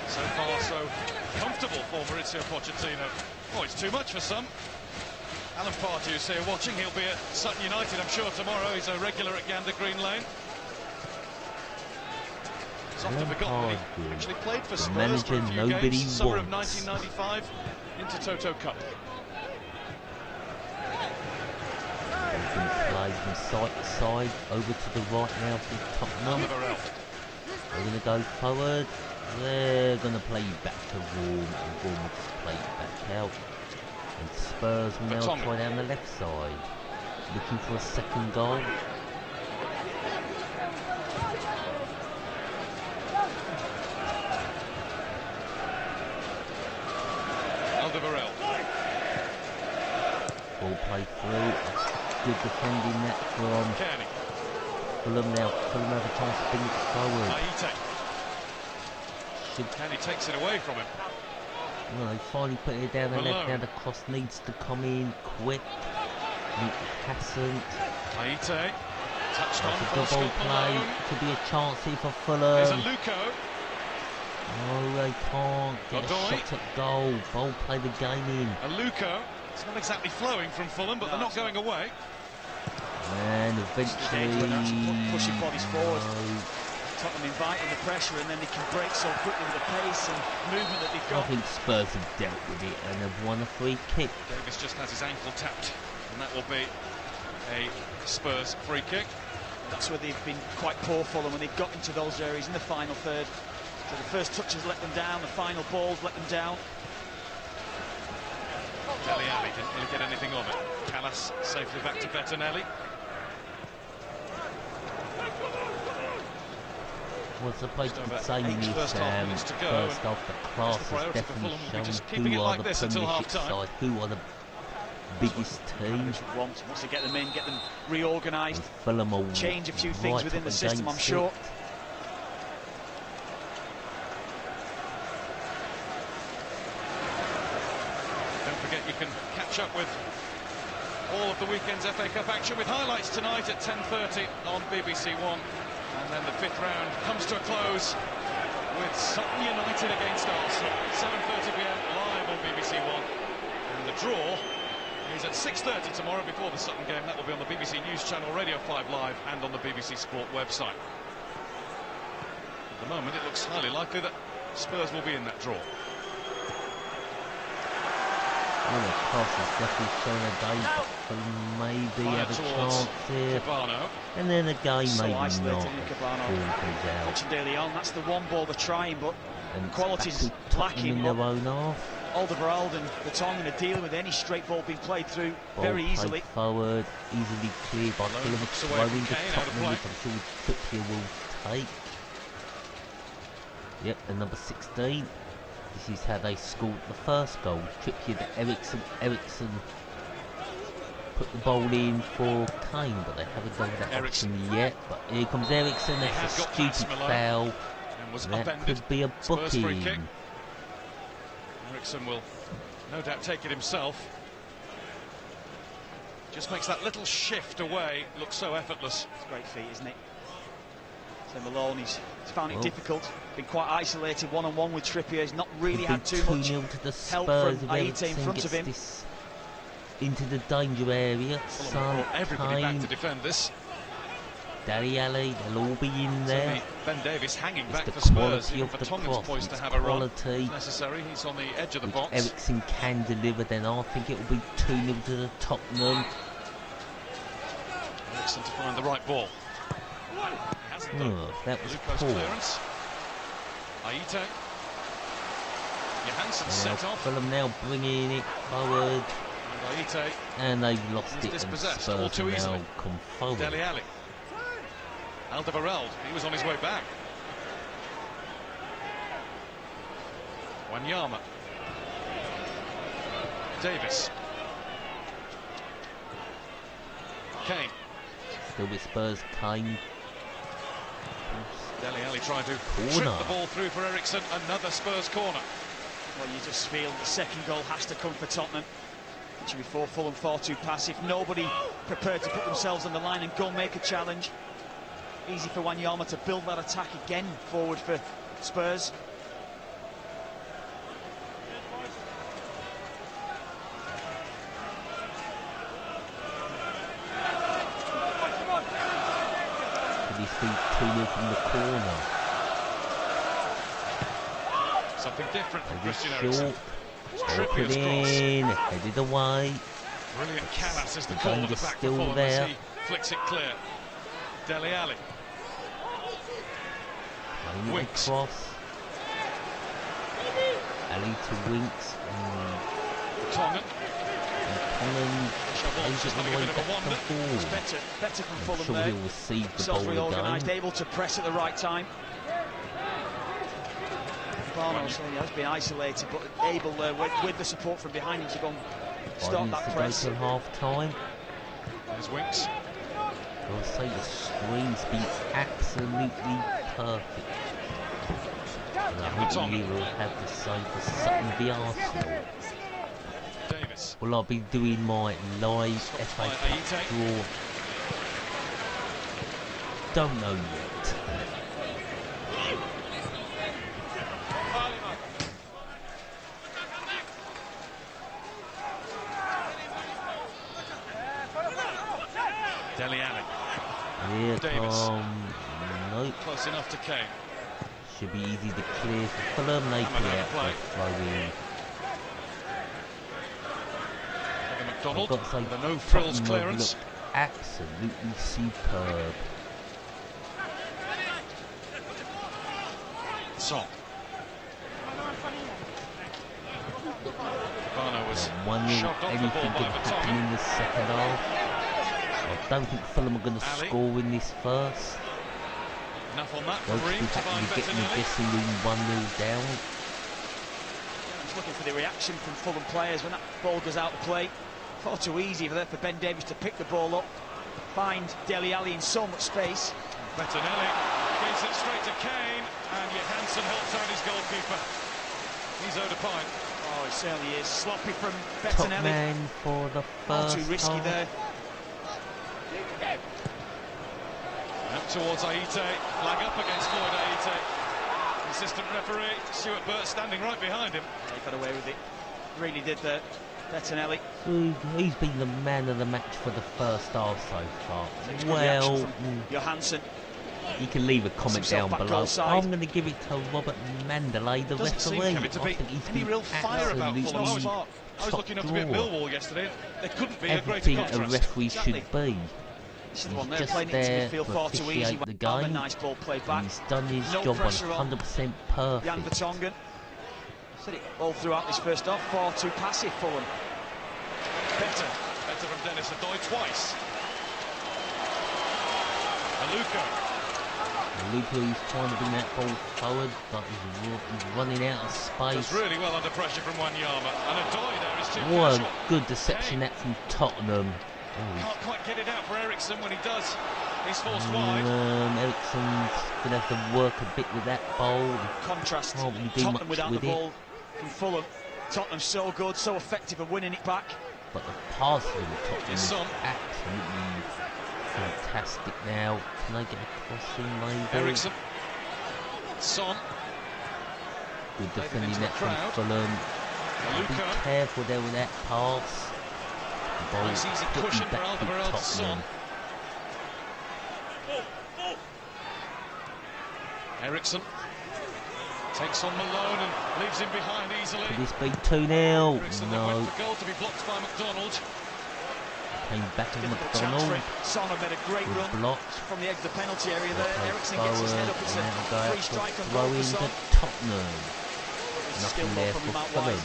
So far, so comfortable for Mauricio Pochettino. Oh, it's too much for some. Alan Pardew is here watching. He'll be at Sutton United, I'm sure, tomorrow. He's a regular at Gander Green Lane. It's often forgotten that he actually played for Spurs for a few games. Summer of 1995 into Toto Cup. Played from side to side, over to the right now for Tottenham. They're going to go forward. They're going to play you back to Vorm, and Vorm will just play you back out. And Spurs will now try down the left side, looking for a second goal. Alderweireld. Ball played through. Good defending that from Fulham now. Fulham have a chance to bring it forward. Kenny takes it away from him. Well, they finally put it down the left. Now the cross needs to come in quick. It hasn't. Aite touched on for the ball play. Could be a chance here for Fulham. There's a Luko. No, they can't get a shot at goal. Ball play the game in. A Luko. It's not exactly flowing from Fulham, but they're not going away. And eventually, pushing bodies forward. Tottenham inviting the pressure, and then they can break so quickly with the pace and movement that they've got. I think Spurs have dealt with it and have won a free kick. Davis just has his ankle tapped, and that will be a Spurs free kick. That's where they've been quite poor, Fulham, when they've got into those areas in the final third. So the first touches let them down, the final balls let them down. Dele Alli didn't really get anything of it. Callas safely back to Bettinelli. Well, I suppose you could say in this first half, the class has definitely shown who are the Premiership side, who are the biggest team. Once to get them in, get them reorganised, Fulham change a few things within the system, I'm sure. Don't forget you can catch up with all of the weekend's FA Cup action with highlights tonight at 10:30 on BBC One. And then the fifth round comes to a close with Sutton United against Arsenal. 7:30 PM live on BBC One. And the draw is at 6:30 tomorrow before the Sutton game. That will be on the BBC News Channel, Radio 5 Live, and on the BBC Sport website. At the moment, it looks highly likely that Spurs will be in that draw. Well, the cross has definitely shown a day, but maybe have a chance here. Cabano. And then again, so maybe isolated not. in Cabano. Touching daily on, that's the one ball they're trying, but quality's lacking. In their own half. Alderweireld and the Tongan are dealing with any straight ball being played through very easily. Forward, easily cleared by Fulham, throwing to Tottenham, which I'm sure Trippier will take. Yep, and number 16. This is how they scored the first goal. Trippier to Ericsson put the ball in for Kane, but they haven't done that option yet. But here comes Ericsson. That's a stupid foul. That could be a booking. Ericsson will no doubt take it himself. Just makes that little shift away look so effortless. It's a great feat, isn't it? So Malone, he's found it difficult. Been quite isolated one-on-one with Trippier. He's not really had too much help from Aite in front of him. Into the danger area. So everybody back to defend this. Dele Alli, they'll all be in there. Ben Davies hanging it's back the for Spurs. Of For the Tongan's poised to have a run necessary. He's on the edge of the box. Ericsson can deliver, then I think it will be 2-0 to the Tottenham. Ericsson to find the right ball. Oh, that was Luko's poor. Clearance. Aite. Johansson set off. Fulham now bringing it forward. And Aite. And they've lost it. Dispossessed And all too easily. now come forward. Dele Alli. Alderweireld, he was on his way back. Wanyama. Davis. Kane. Still with Spurs, Kane. Dele Alli trying to trip the ball through for Ericsson. Another Spurs corner. Well, you just feel the second goal has to come for Tottenham. Actually, before Fulham far too passive. Nobody prepared to put themselves on the line and go make a challenge. Easy for Wanyama to build that attack again forward for Spurs. He's been 2-0 from the corner. Something different from Christian Short. Eriksen. Put in, headed away. Brilliant Callas is the call at the back for Fulham as he flicks it clear. Dele Alli. Winks. Cross. Alli to Winks. Tongan. He's just having a bit of a wander. It's better from Fulham sure there. He'll receive the Self ball reorganised, again. able to press at the right time. Barno has been isolated, but able with the support from behind him to go and start that press. Until half time. There's Winks. I'll say the screen's been absolutely perfect. And I hope we will have the same for Sutton v Arsenal. Davis. Well, I'll be doing my live FA Cup draw. Don't know yet. Dele Alli. Here Davis. Nope. Close enough to Kane. Should be easy to clear for Fulham. They put it out for throw in. McDonald with a no-frills clearance. Absolutely superb. Son. Barno was shoved off the ball by Vertonghen. In the second half. I don't think Fulham are going to score in this first. Enough on that for They'll Ream be to find getting the Bettinelli. guessing room 1-0 down. Just looking for the reaction from Fulham players when that ball goes out of play. Far too easy there for Ben Davies to pick the ball up, find Dele Alli in so much space. Bettinelli gives it straight to Kane, and Johansson helps out his goalkeeper. He's owed a pint. Oh, it certainly is. Sloppy from Top Bettinelli. man for the first too risky half. there. Up towards Aite, lag up against Floyd Aite. Assistant referee Stuart Burt standing right behind him. He got away with it. Really did there, Bettinelli. He's been the man of the match for the first half so far. Well, Johansson. You can leave a comment down below. I'm going to give it to Robert Mandalay, the referee. I think he's any real fire about Fulham. I was looking up to be at Millwall yesterday. There couldn't be a greater contrast. Everything a referee should be. This is the one there, playing it into midfield far too easy. The game. A nice ball played back. He's done his no job pressure 100% perfect. Jan Vertonghen said it all throughout this first half. Far too passive for him. Better from Dennis Adoy twice. Aluka is trying to bring that ball forward, but he's running out of space. Does really well under pressure from Wanyama. And Adoy there is too What casual. a good deception that from Tottenham. Can't quite get it out for Ericsson. When he does, he's forced wide. Ericsson's going to have to work a bit with that ball. Contrast. Can't really do Tottenham much without with the ball from Fulham. Tottenham so good, so effective at winning it back. But the pass from Tottenham is Son. absolutely fantastic now. Can I get a cross in maybe? Ericsson. Son. Good defending that from crowd. Fulham. Be Aluka. careful there with that pass. The ball Nice easy cushion for Alderweireld's Son. Ericsson takes on Malone and leaves him behind easily. Could this be 2-0? Ericsson No. went for goal to be blocked by McDonald. Came back to Difficult chance for McDonald. him. Son made a great Good run blocked. from the edge of the penalty area there. Okay, Ericsson gets his head up. It's and a now go out free for strike on throw goal for into Son. Tottenham. He's nothing there for Fulham.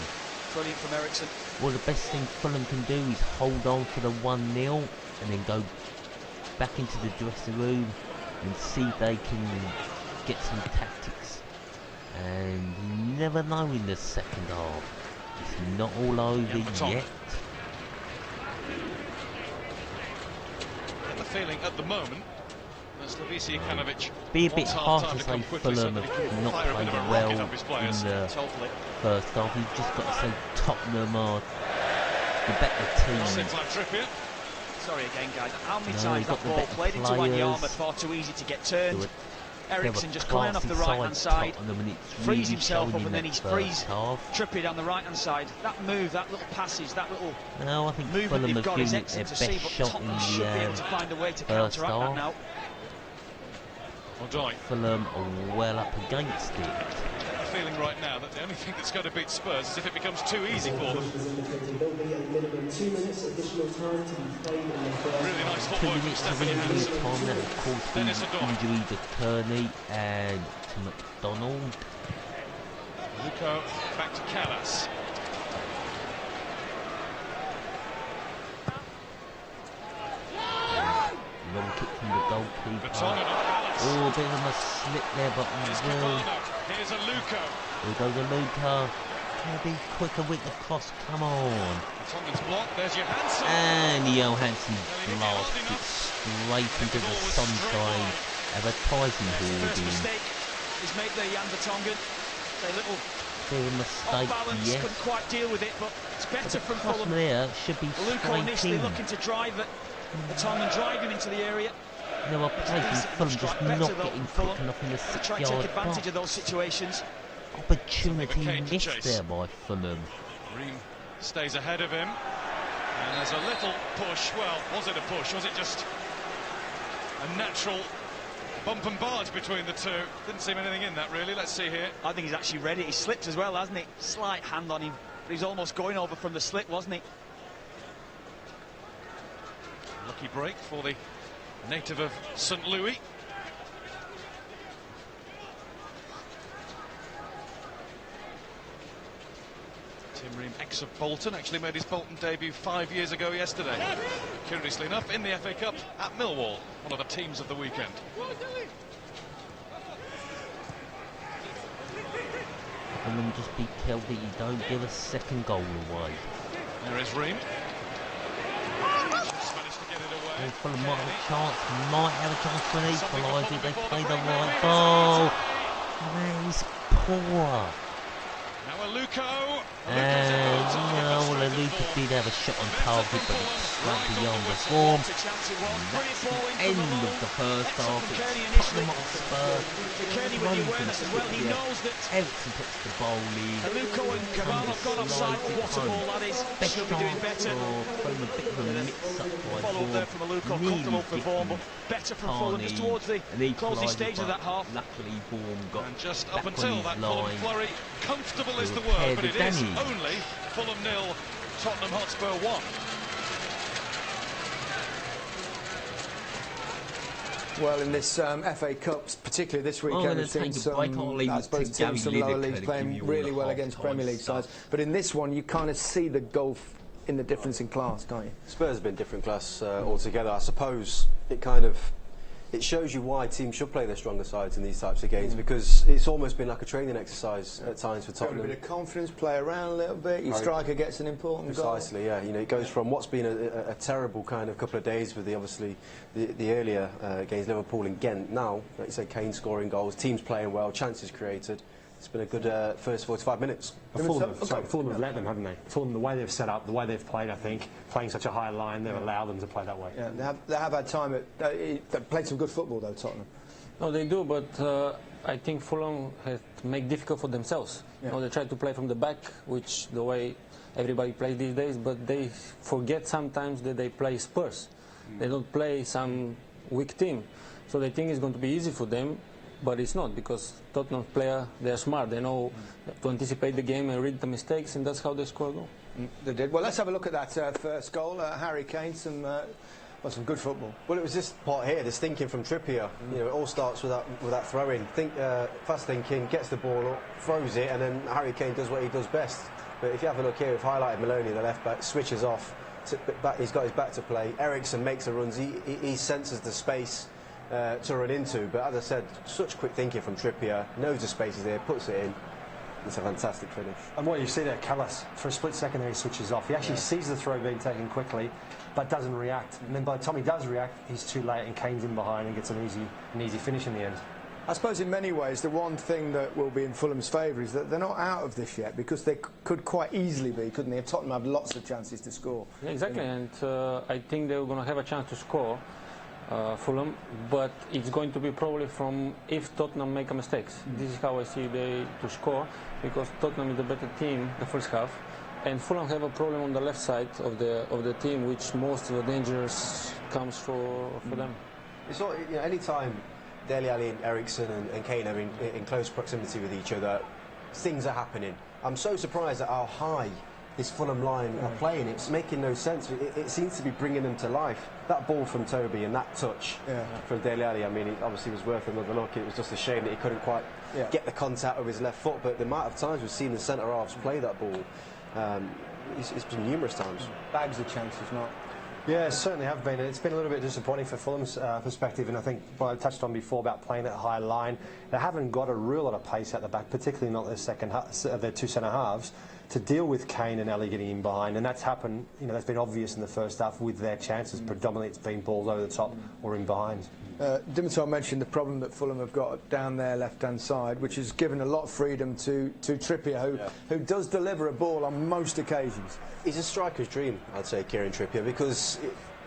Brilliant from Ericsson. Well, the best thing Fulham can do is hold on for the 1-0 and then go back into the dressing room and see if they can get some tactics. And you never know in the second half. It's not all over yet. The feeling at the moment that Slavisa Jokanovic be a bit hard to say quickly, Fulham have not played well in the first half. You've just got to say Tottenham are the better team. Sorry again, guys. How many times that ball played into Wanyama, far too easy to get turned. Ericsson just coming off the right-hand side, frees himself up, and then he's frees Trippier down the right-hand side. That move, that little passage, that little movement they've got is excellent to see, but Tottenham should be able to find a way to counteract that now. Fulham are well up against it. The feeling right now that the only thing that's going to beat Spurs is if it becomes too easy for them. Really nice football from Stephanie Hansen. That of course be injury to Kearney and to McDonald. Luko back to Callas. Long kick from the goalkeeper. Oh, a bit of a slip there, but here's a Luko. Here goes a Luko. Can be quicker with the cross? Come on. Tongan's block. There's Johansson. And Johansson blasted it straight into the sunshine. Advertising hoarding. He's made the Jan Vertonghen. A little bit of a mistake, yes. Couldn't quite deal with it, but it's better from Fulham. There should be Luko initially looking to drive it. Vertonghen drive him into the area. There were players from Fulham just not getting quick enough in the 6-yard box. Try and take advantage of those situations. Opportunity missed there by Fulham. Ream stays ahead of him. And there's a little push. Well, was it a push? Was it just a natural bump and barge between the two? Didn't seem anything in that, really. Let's see here. I think he's actually ready. He slipped as well, hasn't he? Slight hand on him. But he's almost going over from the slip, wasn't he? Lucky break for the native of St. Louis. Tim Ream, ex of Bolton, actually made his Bolton debut 5 years ago yesterday. Curiously enough, in the FA Cup at Millwall, one of the teams of the weekend. And then just be careful that you don't give a second goal away. There is Ream. Fulham might have a chance for an equaliser. They play the right ball. That is poor. Now a Luko. Well, Luko did have a shot on target, but it's slightly beyond the form. And that's the end of the first half. It's Tottenham Hotspur running for the City. Ericsson puts the ball in. Luko and Cabral have gone offside. What a ball that is. Should be doing better. Fulham a bit of a mix-up by Follow there from a Luko, comfortable for Vaughan, but better from Fulham just towards the closing stage of that half. Luckily, Vaughan got and just up until that Fulham flurry, comfortable is the word, but it is only Fulham 0, Tottenham Hotspur 1. Well, in this FA Cups, particularly this weekend, we've seen some, I suppose, teams from lower leagues playing really well against Premier League sides. But in this one, you kind of see the gulf in the difference in class, can't you? Spurs have been different class altogether. I suppose it shows you why teams should play their stronger sides in these types of games, because it's almost been like a training exercise at times for Tottenham. A bit of confidence, play around a little bit, your striker gets an important goal. Precisely, yeah. You know, it goes from what's been a terrible kind of couple of days with the earlier games, Liverpool and Ghent. Now, like you say, Kane scoring goals, teams playing well, chances created. It's been a good first 45 minutes. Fulham have let them, haven't they? Fulham, the way they've set up, the way they've played, I think, playing such a high line, they've allowed them to play that way. Yeah, they have had time. They've played some good football, though, Tottenham. No, they do, but I think Fulham has to make it difficult for themselves. Yeah. You know, they try to play from the back, which the way everybody plays these days, but they forget sometimes that they play Spurs. They don't play some weak team. So they think it's going to be easy for them. But it's not, because Tottenham player, they're smart. They know to anticipate the game and read the mistakes, and that's how they score a goal. They did. Well, let's have a look at that first goal. Harry Kane, some Well, some good football. Well, it was this part here, this thinking from Trippier. You know, it all starts with that throw-in. Fast thinking, gets the ball up, throws it, and then Harry Kane does what he does best. But if you have a look here, we've highlighted Maloney, the left-back, switches off. He's got his back to play. Eriksen makes the runs. He senses the space to run into. But as I said, such quick thinking from Trippier. Knows the space is there, puts it in. It's a fantastic finish. And what you see there, Callas, for a split second there, he switches off. He actually sees the throw being taken quickly, but doesn't react. And then by the time he does react, he's too late, and Kane's in behind and gets an easy finish in the end. I suppose in many ways the one thing that will be in Fulham's favour is that they're not out of this yet, because they could quite easily be, couldn't they? Tottenham have lots of chances to score. Yeah, exactly, and I think they're going to have a chance to score, Fulham, but it's going to be probably from if Tottenham make a mistakes. This is how I see they to score, because Tottenham is the better team the first half, and Fulham have a problem on the left side of the team, which most of the dangers comes for them. It's not, you know, any time Dele Alli and Eriksen and Kane are in close proximity with each other, things are happening. I'm so surprised at how high this Fulham line are playing. It's making no sense. It seems to be bringing them to life. That ball from Toby and that touch from Dele Alli, I mean, it obviously was worth another look. It was just a shame that he couldn't quite get the contact with his left foot, but the amount of times we've seen the centre-halves play that ball, it's been numerous times. Bags of chances, not. Yeah, certainly have been. It's been a little bit disappointing for Fulham's perspective, and I think what I touched on before about playing that high line, they haven't got a real lot of pace at the back, particularly not their two centre halves, to deal with Kane and Alli getting in behind, and that's happened. You know, that's been obvious in the first half with their chances. Predominantly, it's been balls over the top or in behind. Dimitar mentioned the problem that Fulham have got down their left-hand side, which has given a lot of freedom to Trippier, who does deliver a ball on most occasions. He's a striker's dream, I'd say, Kieran Trippier, because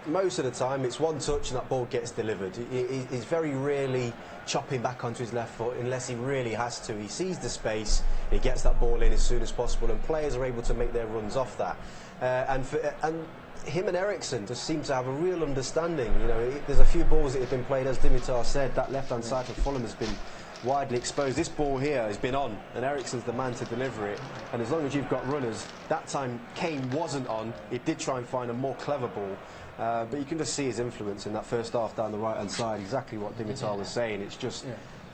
most of the time it's one touch and that ball gets delivered. He's very rarely chopping back onto his left foot unless he really has to. He sees the space, he gets that ball in as soon as possible, and players are able to make their runs off that. And him and Eriksen just seem to have a real understanding. You know, there's a few balls that have been played, as Dimitar said, that left-hand side for Fulham has been widely exposed. This ball here has been on, and Eriksen's the man to deliver it. And as long as you've got runners, that time Kane wasn't on. He did try and find a more clever ball, but you can just see his influence in that first half down the right-hand side. Exactly what Dimitar was saying. It's just.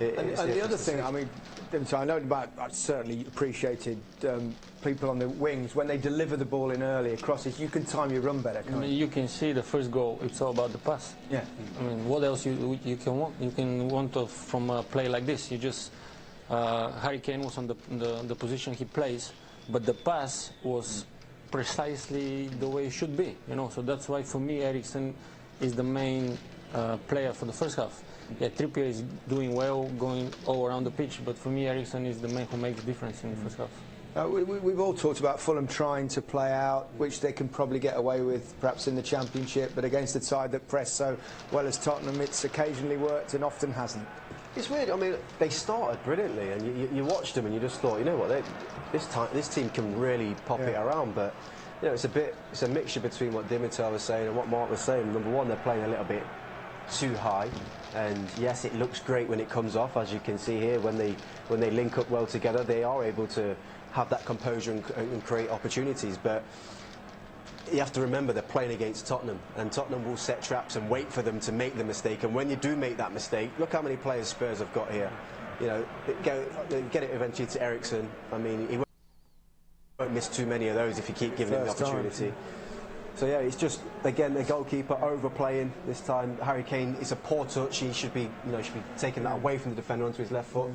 And the other thing, I mean, Dimitar, I know I certainly appreciated people on the wings when they deliver the ball in earlier crosses. You can time your run better, can't you? You can see the first goal. It's all about the pass. Yeah. I mean, what else you can want? You can want from a play like this. You just Harry Kane was on the position he plays, but the pass was precisely the way it should be. You know, so that's why for me Eriksen is the main player for the first half. Yeah, Trippier is doing well, going all around the pitch, but for me Eriksen is the man who makes the difference in the first half. We've all talked about Fulham trying to play out, which they can probably get away with perhaps in the Championship, but against a side that press so well as Tottenham, it's occasionally worked and often hasn't. It's weird. I mean, they started brilliantly, and you watched them and you just thought, you know what, this team can really pop it around, but you know, it's a mixture between what Dimitar was saying and what Mark was saying. Number one, they're playing a little bit too high, and yes, it looks great when it comes off, as you can see here. When they link up well together, they are able to have that composure and create opportunities. But you have to remember they're playing against Tottenham, and Tottenham will set traps and wait for them to make the mistake. And when you do make that mistake, look how many players Spurs have got here. You know, get it eventually to Eriksen. I mean, he won't miss too many of those if you keep giving him the opportunity. So yeah, it's just, again, the goalkeeper overplaying this time. Harry Kane, it's a poor touch. He should be taking that away from the defender onto his left foot.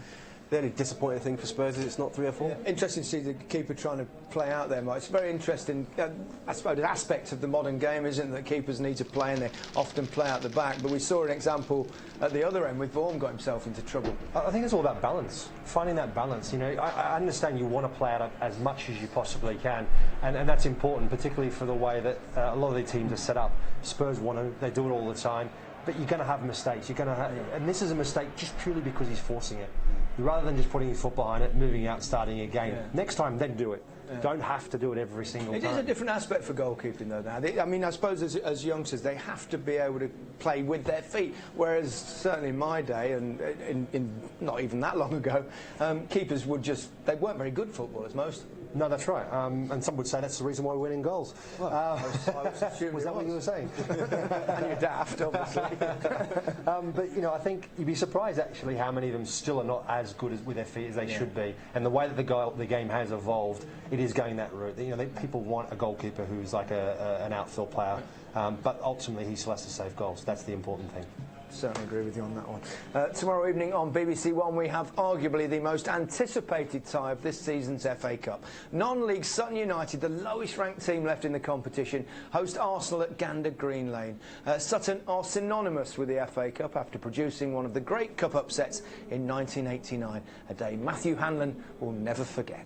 The only disappointing thing for Spurs is it's not 3 or 4. Yeah, interesting to see the keeper trying to play out there, Mike. It's very interesting, I suppose, an aspect of the modern game, isn't it, that keepers need to play, and they often play out the back. But we saw an example at the other end with Vaughan got himself into trouble. I think it's all about balance, finding that balance. You know, I understand you want to play out as much as you possibly can, and that's important, particularly for the way that a lot of the teams are set up. Spurs want to, they do it all the time, but you're going to have mistakes. You're going to have, and this is a mistake just purely because he's forcing it. Rather than just putting his foot behind it, moving out, starting again. Next time, then do it. Don't have to do it every single time. It is a different aspect for goalkeeping, though, now. I mean, I suppose as youngsters, they have to be able to play with their feet, whereas certainly in my day, and in not even that long ago, keepers would just, they weren't very good footballers, most. No, that's right. And some would say that's the reason why we're winning goals. Well, I was assuming was that what you were saying? And you're daft, obviously. But, you know, I think you'd be surprised, actually, how many of them still are not as good with their feet as they should be. And the way that the game has evolved, it is going that route. You know, people want a goalkeeper who's like an outfield player, but ultimately he still has to save goals. That's the important thing. Certainly agree with you on that one. Tomorrow evening on BBC One we have arguably the most anticipated tie of this season's FA Cup. Non-league Sutton United, the lowest ranked team left in the competition, host Arsenal at Gander Green Lane. Sutton are synonymous with the FA Cup after producing one of the great cup upsets in 1989, a day Matthew Hanlon will never forget.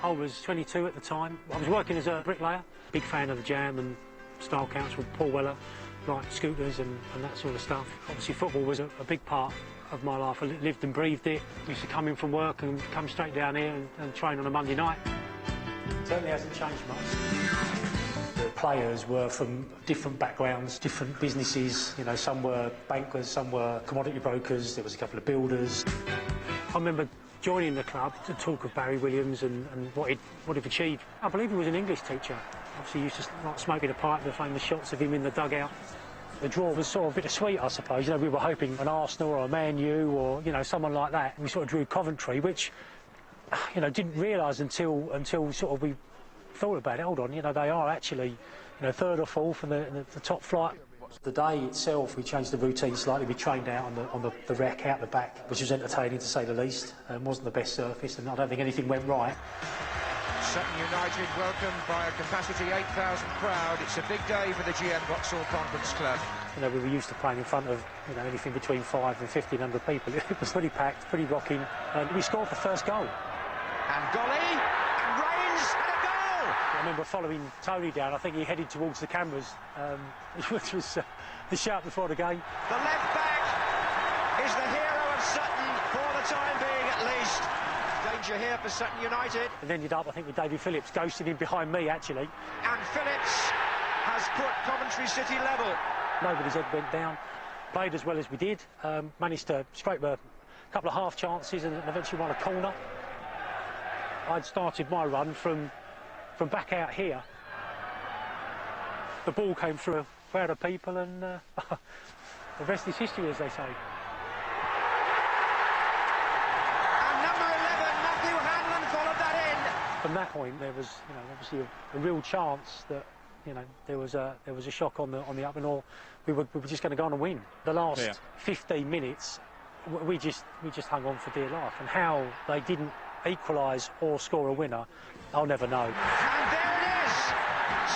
I was 22 at the time. I was working as a bricklayer, big fan of the Jam and Style Council, Paul Weller, like scooters and that sort of stuff. Obviously football was a big part of my life. I lived and breathed it. I used to come in from work and come straight down here and train on a Monday night. Certainly hasn't changed much. The players were from different backgrounds, different businesses. You know, some were bankers, some were commodity brokers, there was a couple of builders. I remember joining the club to talk of Barry Williams and what he'd achieved. I believe he was an English teacher. Obviously, he used to like smoking a pipe, the famous shots of him in the dugout. The draw was sort of bittersweet, I suppose. You know, we were hoping an Arsenal or a Man U or, you know, someone like that. We sort of drew Coventry, which, you know, didn't realise until sort of we thought about it. Hold on, you know, they are actually, you know, third or fourth in the top flight. The day itself, we changed the routine slightly. We trained out on the wreck out the back, which was entertaining to say the least. Wasn't the best surface, and I don't think anything went right. Sutton United welcomed by a capacity 8,000 crowd. It's a big day for the GM Vauxhall Conference Club. You know, we were used to playing in front of, you know, anything between 500 and 1,500 people. It was pretty packed, pretty rocking, and we scored the first goal. And Golly, and Rains, and a goal! I remember following Tony down. I think he headed towards the cameras, which was the shout before the game. The left back is the hero of Sutton for the time being, at least. Danger here for Sutton United. And ended up, I think, with David Phillips ghosting in behind me, actually. And Phillips has put Coventry City level. Nobody's head went down. Played as well as we did. Managed to scrape a couple of half chances and eventually won a corner. I'd started my run from back out here. The ball came through a crowd of people, and the rest is history, as they say. From that point, there was, you know, obviously a real chance that, you know, there was a shock on the up and all. We were just going to go on and win. The last 15 minutes, we just hung on for dear life. And how they didn't equalise or score a winner, I'll never know. And there it is,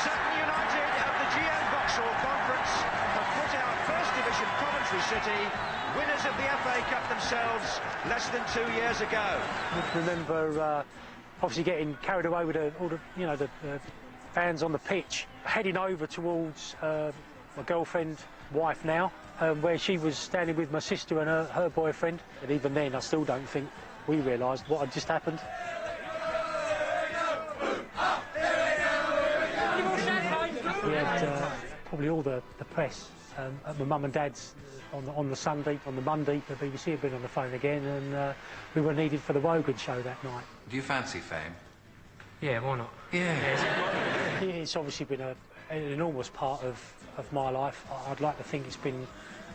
Sutton United of the GM Vauxhall Conference have put out First Division Coventry City, winners of the FA Cup themselves less than 2 years ago. I remember. Obviously getting carried away with all the, you know, the fans on the pitch, heading over towards my girlfriend, wife now, where she was standing with my sister and her boyfriend. And even then, I still don't think we realised what had just happened. We had probably all the press at my mum and dad's on the Sunday, on the Monday. The BBC had been on the phone again, and we were needed for the Wogan show that night. Do you fancy fame? Yeah, why not? Yeah. It's obviously been an enormous part of my life. I'd like to think it's been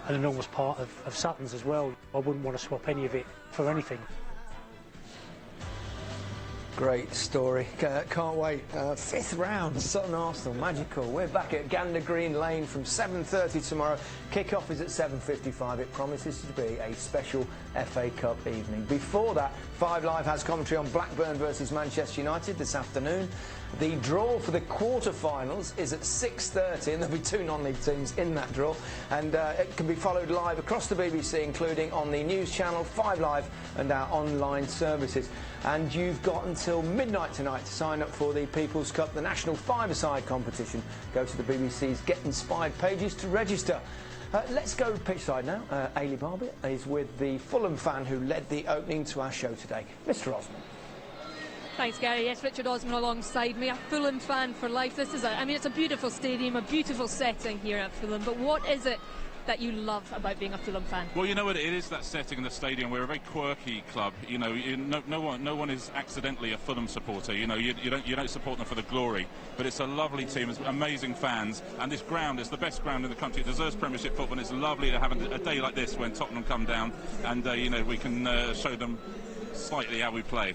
an enormous part of Sutton's as well. I wouldn't want to swap any of it for anything. Great story. Can't wait. Fifth round, Sutton Arsenal, magical. We're back at Gander Green Lane from 7:30 tomorrow. Kick-off is at 7:55. It promises to be a special FA Cup evening. Before that, 5 Live has commentary on Blackburn versus Manchester United this afternoon. The draw for the quarter-finals is at 6:30, and there'll be 2 non-league teams in that draw. And it can be followed live across the BBC, including on the news channel, 5 Live, and our online services. And you've got until midnight tonight to sign up for the People's Cup, the national five-a-side competition. Go to the BBC's Get Inspired pages to register. Let's go pitchside now. Ailey Barber is with the Fulham fan who led the opening to our show today, Mr. Osman. Thanks, Gary. Yes, Richard Osman alongside me, a Fulham fan for life. This is it's a beautiful stadium, a beautiful setting here at Fulham. But what is it that you love about being a Fulham fan? Well, you know what, it is that setting in the stadium. We're a very quirky club. You know, no one is accidentally a Fulham supporter. You know, you don't support them for the glory, but it's a lovely team, it's amazing fans, and this ground is the best ground in the country. It deserves Premiership football, and it's lovely to have a day like this when Tottenham come down, and you know, we can show them slightly how we play,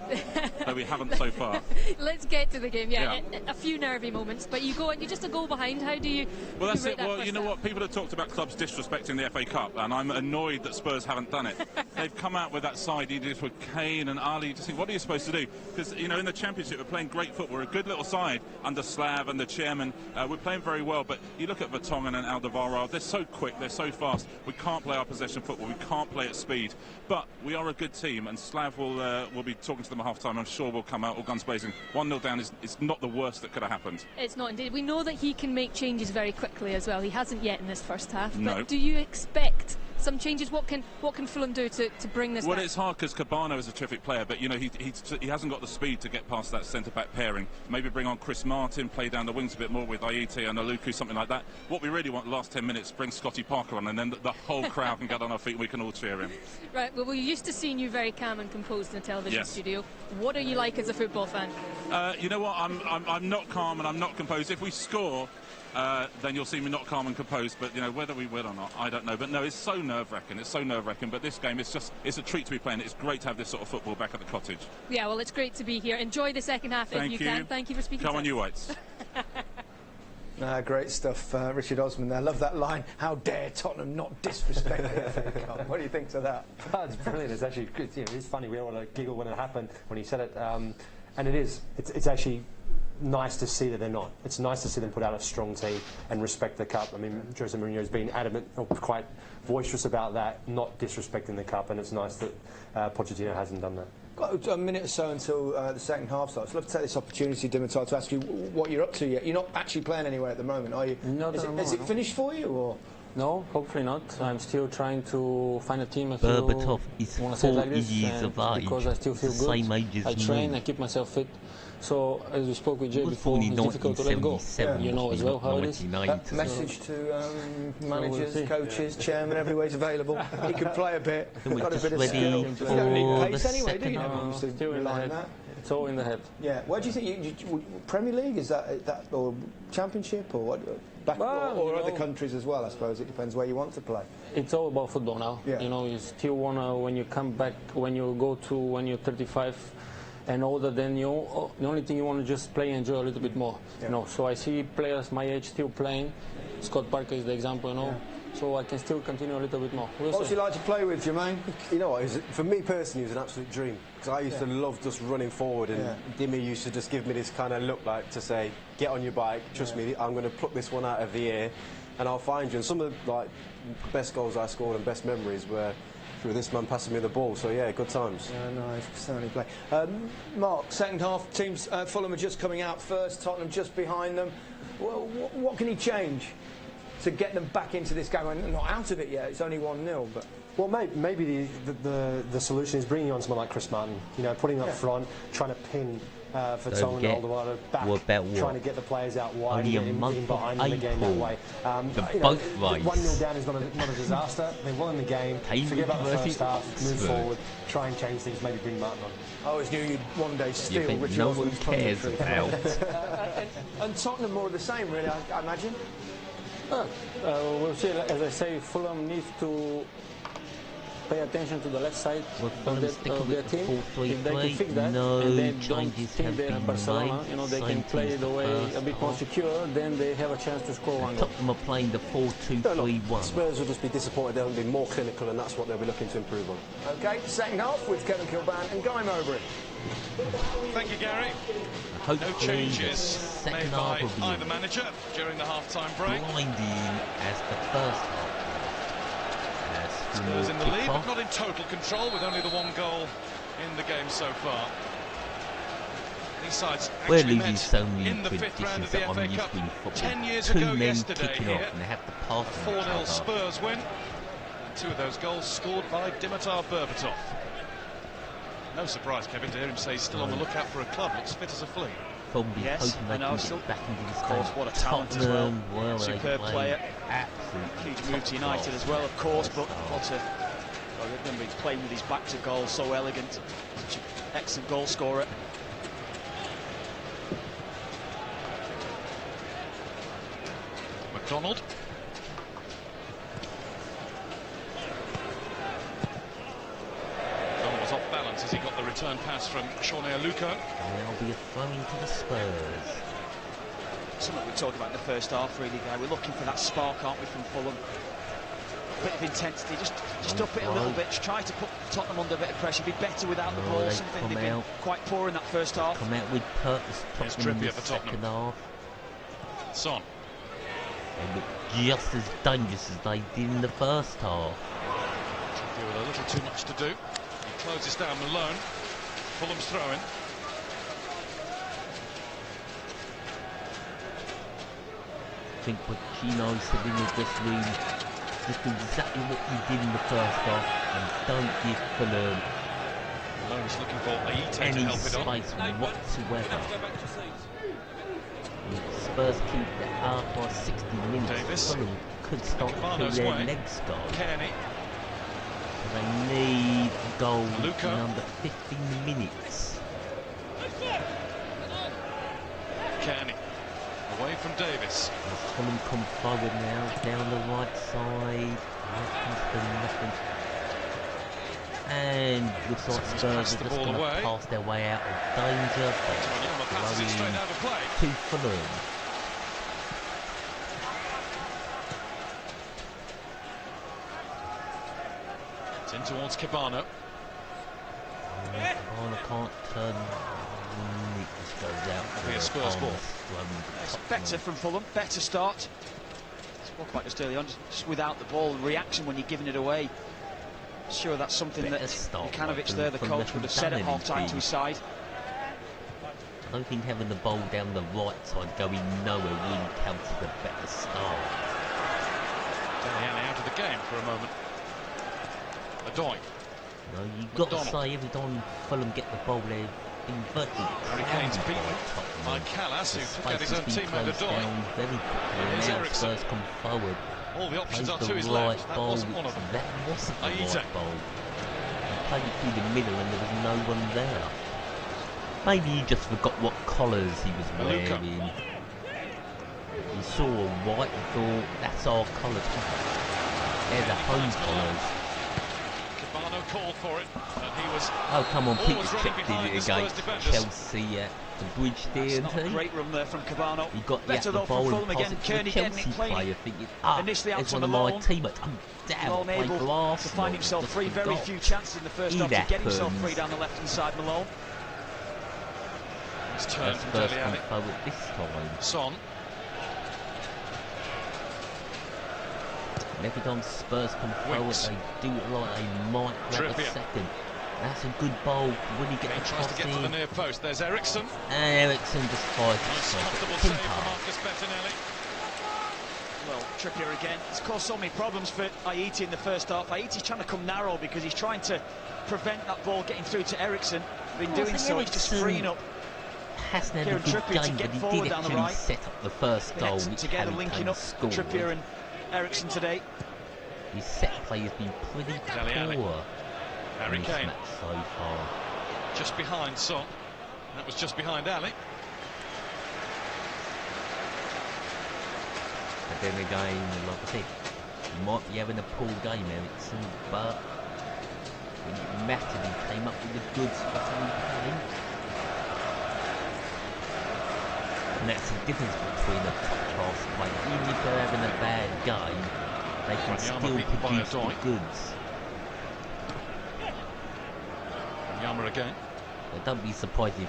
though we haven't so far. Let's get to the game. Yeah. A few nervy moments, but you go, you're just a goal behind. How do you? Well, that's it. Well, you know what? People have talked about clubs disrespecting the FA Cup, and I'm annoyed that Spurs haven't done it. They've come out with that side, just with Kane and Ali. You just think, what are you supposed to do? Because you know, in the Championship, we're playing great football. We're a good little side under Slav and the chairman. We're playing very well, but you look at Vertonghen and Alderweireld. They're so quick, they're so fast. We can't play our possession football. We can't play at speed. But we are a good team, and Slav will be talking to them at half-time. I'm sure we'll come out all guns blazing. 1-0 down is not the worst that could have happened. It's not indeed. We know that he can make changes very quickly as well. He hasn't yet in this first half. No. But do you expect some changes? What can Fulham do to bring this back? It's hard because Cabano is a terrific player, but you know, he hasn't got the speed to get past that centre-back pairing. Maybe bring on Chris Martin, play down the wings a bit more with Aite and Aluku, something like that. What we really want the last 10 minutes, bring Scotty Parker on, and then the whole crowd can get on our feet and we can all cheer him. Right, well, we're used to seeing you very calm and composed in the television studio. What are you like as a football fan? You know what, I'm not calm and I'm not composed. If we score, then you'll see me not calm and composed, but you know, whether we will or not, I don't know. But no, it's so nerve-wracking, but this game, it's a treat to be playing. It's great to have this sort of football back at the Cottage. Yeah, well, it's great to be here. Enjoy the second half if you can. Thank you for speaking to us. Come on, you Whites. Great stuff, Richard Osman there. Love that line. How dare Tottenham not disrespect the FA Cup? What do you think to that? It's brilliant. It's actually good. You know, it's funny. We all giggle when it happened, when he said it. And it is. It's actually nice to see that they're not. It's nice to see them put out a strong team and respect the cup. I mean, Jose Mourinho's been adamant, or quite boisterous about that, not disrespecting the cup, and it's nice that Pochettino hasn't done that. Got a minute or so until the second half starts. I'd love to take this opportunity, Dimitar, to ask you what you're up to yet. You're not actually playing anywhere at the moment, are you? Not at the moment. Is it finished for you, or? No, hopefully not. I'm still trying to find a team. Berbatov is 4 years of age. Because I still feel good. Same age as I train, I keep myself fit. So, as we spoke with Jay before, it's difficult to let go. You know as well how it is. Message to managers, coaches, chairman, everywhere's available. He can play a bit. Got a bit of skill. You don't need pace anyway, do you? No, still in the head. It's all in the head. Yeah. Where do you think Premier League, is that or Championship, or what? Back, or other countries as well, I suppose. It depends where you want to play. It's all about football now. Yeah. You know, you still wanna, when you come back, when you're 35 and older, then the only thing you want to just play and enjoy a little bit more. Yeah. You know, so I see players my age still playing. Scott Parker is the example, you know. Yeah. So I can still continue a little bit more. What's he like to play with, Jermaine? You know what, for me personally, it was an absolute dream. Because I used to love just running forward, and Dimmy used to just give me this kind of look, like to say, get on your bike, trust me, I'm going to pluck this one out of the air and I'll find you. And some of the best goals I scored and best memories were through this man passing me the ball. So yeah, good times. Yeah, nice, certainly play. Mark, second half, teams, Fulham are just coming out first, Tottenham just behind them. What can he change to get them back into this game? I'm not out of it yet, it's only 1-0, but... Well, maybe the solution is bringing on someone like Chris Martin, you know, putting up front, trying to pin Vertonghen and Alderweireld back, trying to get the in wide, only in behind them again that way. Both ways. 1-0 down is not a disaster. They've won the game, forget about the first half, move forward, try and change things, maybe bring Martin on. I always knew you'd one day steal Richard no one cares about. And Tottenham more of the same, really, I imagine? We'll see. As I say, Fulham needs to pay attention to the left side of their team. If they can fix that, and then don't think they're Barcelona, you know, they can play the way a bit more secure, then they have a chance to score one goal. Tottenham are playing the 4-2-3-1. Spurs will just be disappointed. They'll be more clinical, and that's what they'll be looking to improve on. OK, second half with Kevin Kilban and Guy Mowbray. Thank you, Gary. No changes made by either manager during the half-time break. Blinding as the first half. Spurs in the lead, but not in total control, with only the one goal in the game so far. These sides actually met so in the fifth round of the FA Cup 10 years ago yesterday here. And they have the pass. A 4-0 Spurs win. And two of those goals scored by Dimitar Berbatov. No surprise, Kevin, to hear him say he's still on the lookout for a club. Looks fit as a flea. probably hoping they can get back into this game. What a talent as well. Well, superb player. Absolutely huge move to United as well, of course, but what a... I remember he's playing with his back to goal, so elegant. Such an excellent goal scorer. McDonald. Was off balance as he got the return pass from Shawnee Aluko. And there'll be a throw into the Spurs. Something we talked about in the first half, really, Guy. We're looking for that spark, aren't we, from Fulham? A bit of intensity, just up it a little bit, just try to put Tottenham under a bit of pressure, be better without the ball, something they've been quite poor in that first half. Come out with purpose, Tottenham in the second half. Son. They look just as dangerous as they did in the first half. Trippier with a little too much to do. He closes down Malone. Fulham's throwing. I think Pochettino said in the dressing room, just do exactly what you did in the first half and don't give Fulham Malone's looking for any space whatsoever. Spurs keep that up by 60 minutes. Davis. Fulham could start to feel their legs go. Kearney. They need a goal in under 15 minutes. Kearney. Away from Davis. As Fulham come forward now, down the right side. Nothing. And looks like Spurs are just going to pass their way out of danger. But to Fulham. It's in towards Cabano. Cabano can't turn. It just goes out. It'll be a Spurs ball. It's better from Fulham, better start. Spoke about just early on, just without the ball, reaction when you're giving it away. Sure, that's something that Jukanovic there, the coach, would have said at half-time to his side. I don't think having the ball down the right side going nowhere really counts as a better start. Dele out of the game for a moment. Adoy. No, you've got to say every time Fulham get the ball there, in virtually Harry Kane's beaten by Callas, who took out his own teammate Adoy. Very quickly, now Spurs come forward. All the options are the to his right left. That wasn't one of them. That wasn't the right ball. He played it through the middle and there was no one there. Maybe he just forgot what collars he was wearing. He saw a white and thought, that's our colours. They're the home collars. Cabano called for it, and he was... Oh, come on, Peter Cech did it against Chelsea at the bridge, didn't he? Great run there from Cabano. He got the ball and passed it to a Chelsea player thinking, it's one of my teammates. I'm down, play for Arsenal. To find himself free, very few chances in the first half to get himself free down the left-hand side, Malone. He's turned from Dele Alli. This time. Son. And every time Spurs come forward, they do it like they might grab a second. That's a good ball. When you get the tries to get to the near post. There's Ericsson. And Ericsson just fires it. Nice comfortable save for Marcus Bettinelli. Well, Trippier again. It's caused so many problems for Haiti in the first half. Haiti's trying to come narrow because he's trying to prevent that ball getting through to Ericsson. But in doing so, he's just freeing up. Hasn't had a good game, but he did actually set up the first goal, which together linking up Trippier and Ericsson today. His set play has been pretty poor. Harry Kane so far. Just behind Son. That was just behind Ali. But then again, like I said, he might be having a poor game, Ericsson, but when it mattered, he came up with the goods for Harry Kane. And that's the difference between a top-class player. Even if they're having a bad game, they can still produce the goods. Yama again. But don't be surprised if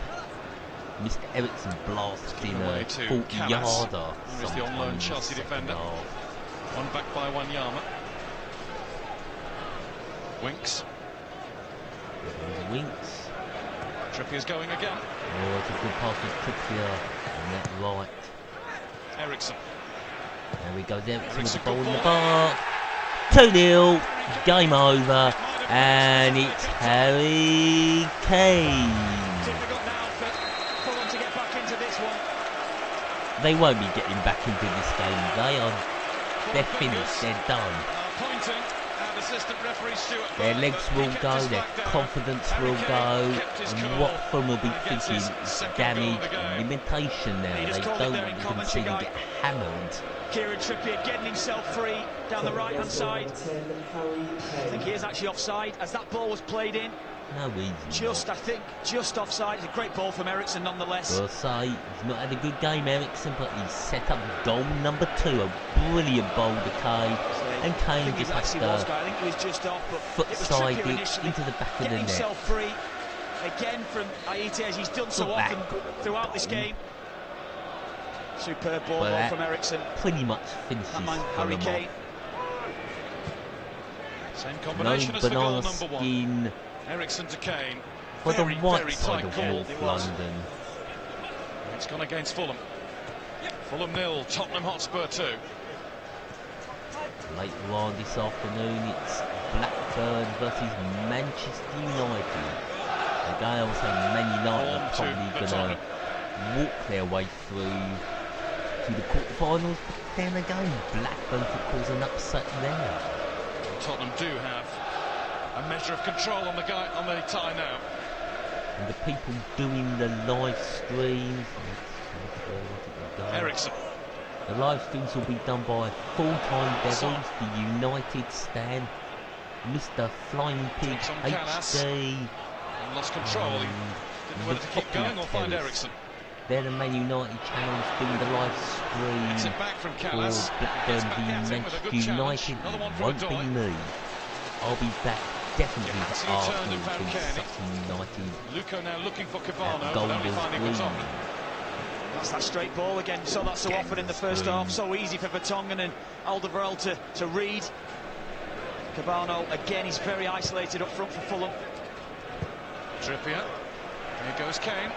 Mr. Ericsson blasts in a 40-yarder. Here's the on-loan Chelsea defender. One back by Wanyama. Winks. Winks. Trippier's going again. Oh, it's a good pass to Trippier. And that right. Ericsson. There we go, Ericsson with the ball in the bar. 2-0. Game over. And it's Harry Kane. Difficult now for Fulham to get back into this They won't be getting back into this game. They're finished. They're done. Their legs will go. Their confidence will go. And what Fulham will be thinking is damage and limitation now. They don't want to concede and get hammered. Kieran Trippier getting himself free down the right-hand side. I think he is actually offside as that ball was played in. No reason. I think, just offside. It's a great ball from Ericsson nonetheless. I'll say, he's not had a good game, Ericsson, but he's set up goal number 2. A brilliant boulder, Kane. And Kane just has to I think he was just off, but foot-side it into the back of the net. Himself free again from Aite, as he's done so often throughout this game. Superb ball from Ericsson. Pretty much finishes Harry Kane. Same combination as for goal number 1. Ericsson to Kane. For the right side of North London. It's gone against Fulham. Fulham 0, Tottenham Hotspur 2. Later on this afternoon, it's Blackburn versus Manchester United. Again, I was saying Man United are probably going to walk their way through to the quarterfinals, but then again, Blackburn could cause an upset there. Tottenham do have a measure of control on the tie now. And the people doing the live streams. Ericsson. The live streams will be done by full-time Devils, the United stand, Mr. Flying Pig HD. He lost control. He didn't know whether to keep going or find Ericsson. They're the Man United channels doing the live stream. It's it back from Callas. Blackburn v Manchester United. Won't be me. I'll be back definitely for Arsenal v Sutton United. Luco now looking for Cabano, but only finding Vertonghen. That's that straight ball again. We saw that so often in the first half. So easy for Vertonghen and Alderweireld to read. Cabano again, he's very isolated up front for Fulham. Trippier. Here goes Kane.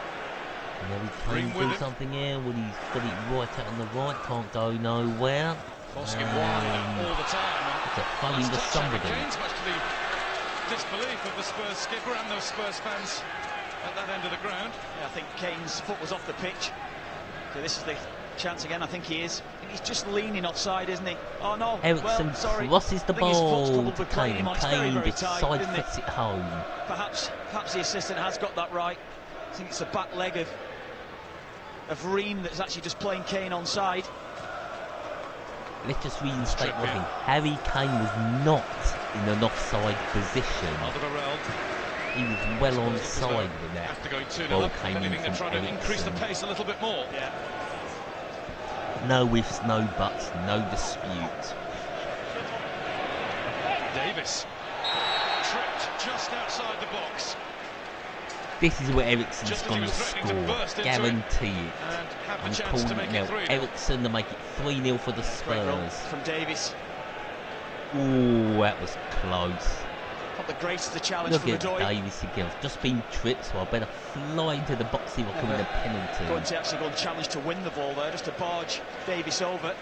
Maybe Kane do something here when he's got it right out on the right, can't go nowhere. Forcing him wide all the time. It's a funny to somebody. Kane's much to the disbelief of the Spurs skipper and those Spurs fans at that end of the ground. Yeah, I think Kane's foot was off the pitch. So this is the chance again. I think he is. I think he's just leaning offside, isn't he? Oh no. Ericsson crosses the ball to Kane. Kane just side foots it home. Perhaps the assistant has got that right. I think it's the back leg of Ream that's actually just playing Kane onside. Let's just reinstate one thing. Harry Kane was not in an offside position. He was well onside with that. After going 2-0 up, they're trying to increase the pace a little bit more. Yeah. No ifs, no buts, no dispute. Davis tripped just outside the box. This is where Ericsson's going to score, guarantee it. I'm calling it now. Ericsson to make it 3-0 for the Spurs. From Davis. Ooh, that was close. Not the greatest of challenge Look for at Madley. Davis again. I've just been tripped, so I better fly into the box if I can win a penalty. Going to actually go and challenge to win the ball there, just to barge Davis over.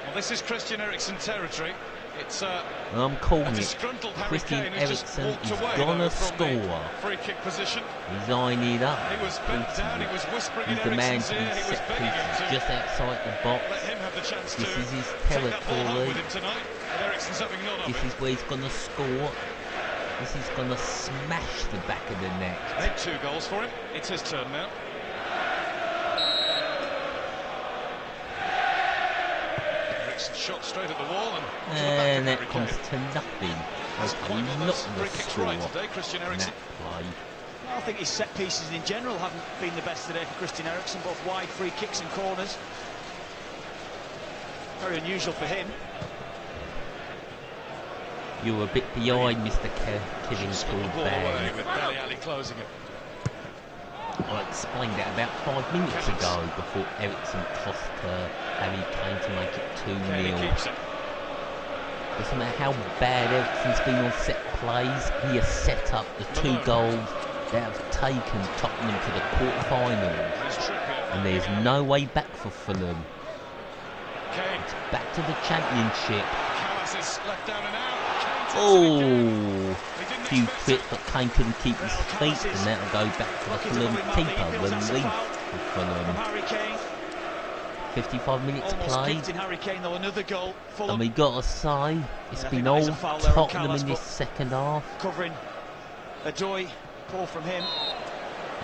Well, this is Christian Eriksen territory. It's I'm calling it. disgruntled Christian Eriksen is gonna score. Free kick position. He's eyeing it up. He was bent down. He was whispering in He's the man Eriksen's to be ear. He was set begging him pieces to just outside the box. let him have the chance This to is his take that ball home territory. with him tonight. But Eriksen's having none of This it. is where he's gonna score. This is gonna smash the back of the net. I think 2 goals for him. It's his turn now. Eriksen shot straight at the wall and that comes to nothing. That's I'm quite not free gonna kicks score right today, Christian Eriksen. that play. I think his set pieces in general haven't been the best today for Christian Eriksen, both wide free kicks and corners. Very unusual for him. You're a bit behind, Mr. Kevin Craven. With Dele Alli closing it. I explained that about 5 minutes ago before Ericsson tossed Harry Kane to make it 2-0. Doesn't matter how bad Ericsson's been on set plays, he has set up the 2 goals that have taken Tottenham to the quarter-finals. And there's no way back for Fulham. It's back to the championship. Oh, few trips, but Kane couldn't keep his feet, and that'll go back to the Fulham keeper. Relief for Fulham. 55 minutes played. In Harry Kane, though, another goal. And we got to say, it's been all Tottenham in this second half. Covering Adoy, pull from him.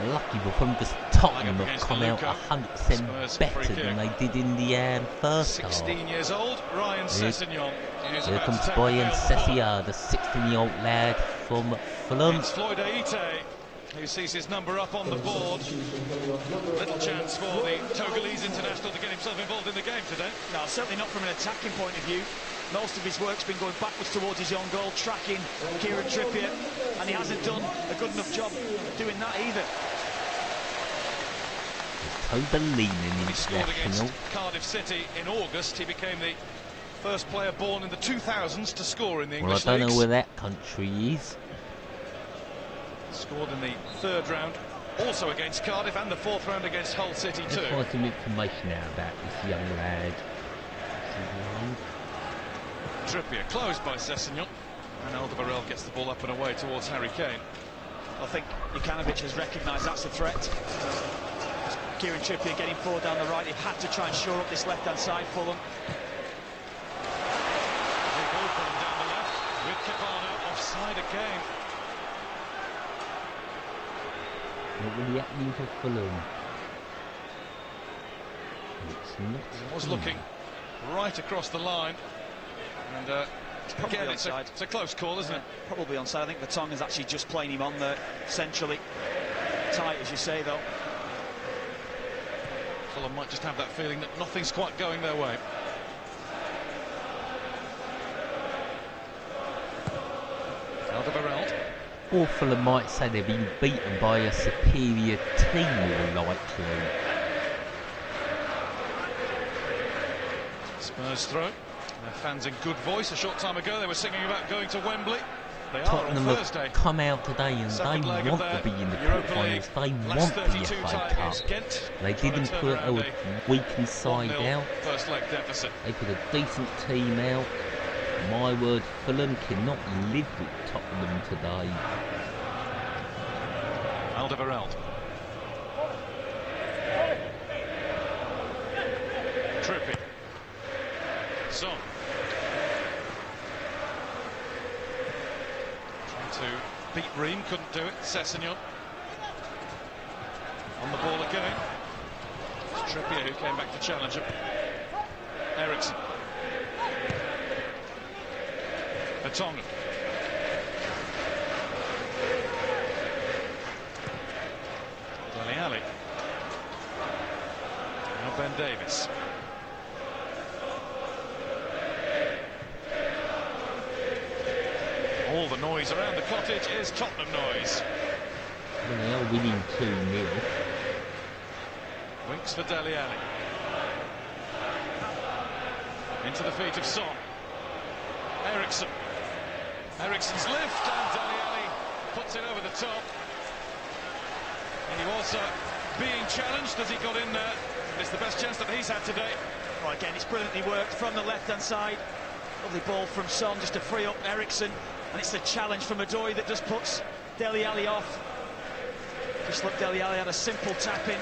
Lucky for them because Tottenham have come out 100% better than they did in the first half. 16 years old, Ryan Sessegnon. Here comes Brian Sessegnon, the 16-year-old lad from Fulham. It's Floyd Aite, who sees his number up on the board. Little chance for the Togolese international to get himself involved in the game today. No, certainly not from an attacking point of view. Most of his work's been going backwards towards his own goal, tracking Kieran Trippier, and he hasn't done a good enough job doing that either. He scored against Cardiff City in August. He became the first player born in the 2000s to score in the English Well, I don't leagues. know where that country is. Scored in the third round, also against Cardiff, and the fourth round against Hull City too. Let's find some information out about this young lad. Trippier closed by Sessegnon, and Alderweireld gets the ball up and away towards Harry Kane. I think Jukanovic has recognised that's a threat. Kieran Trippier getting forward down the right. They've had to try and shore up this left-hand side for them. Big open down the left with Cabana offside again. What really happening for Fulham? It's not. He was looking right across the line, and again, it's a close call, isn't it? Probably onside. I think Vertonghen's actually just playing him on there centrally. Tight, as you say, though. Fulham might just have that feeling that nothing's quite going their way. Alderweireld. Or Fulham might say they've been beaten by a superior team, more likely. Spurs throw. Their fans in good voice. A short time ago they were singing about going to Wembley. They Tottenham are on Thursday. have come out today and Second they leg want of to be in the Europa quarterfinals. League. They Last want the 32 FA against Cup. Ghent. They didn't put a weakened side 1-0 out. First leg deficit. They put a decent team out. My word, Fulham cannot live with Tottenham today. Alderweireld. Trippier. Son. Trying to beat Ream, couldn't do it. Sessegnon. On the ball again. It's Trippier who came back to challenge him. Eriksson. Vertonghen. Dele Alli. Now Ben Davies. All the noise around the Cottage is Tottenham noise. Well, they are winning 2-0. Winks for Dele Alli. Into the feet of Son. Eriksson. Eriksson's lift, and Dele Alli puts it over the top. And he was being challenged as he got in there. It's the best chance that he's had today. Well, again, it's brilliantly worked from the left-hand side. Lovely ball from Son just to free up Eriksson. And it's the challenge from Adoy that just puts Dele Alli off. Just look, Dele Alli had a simple tap in.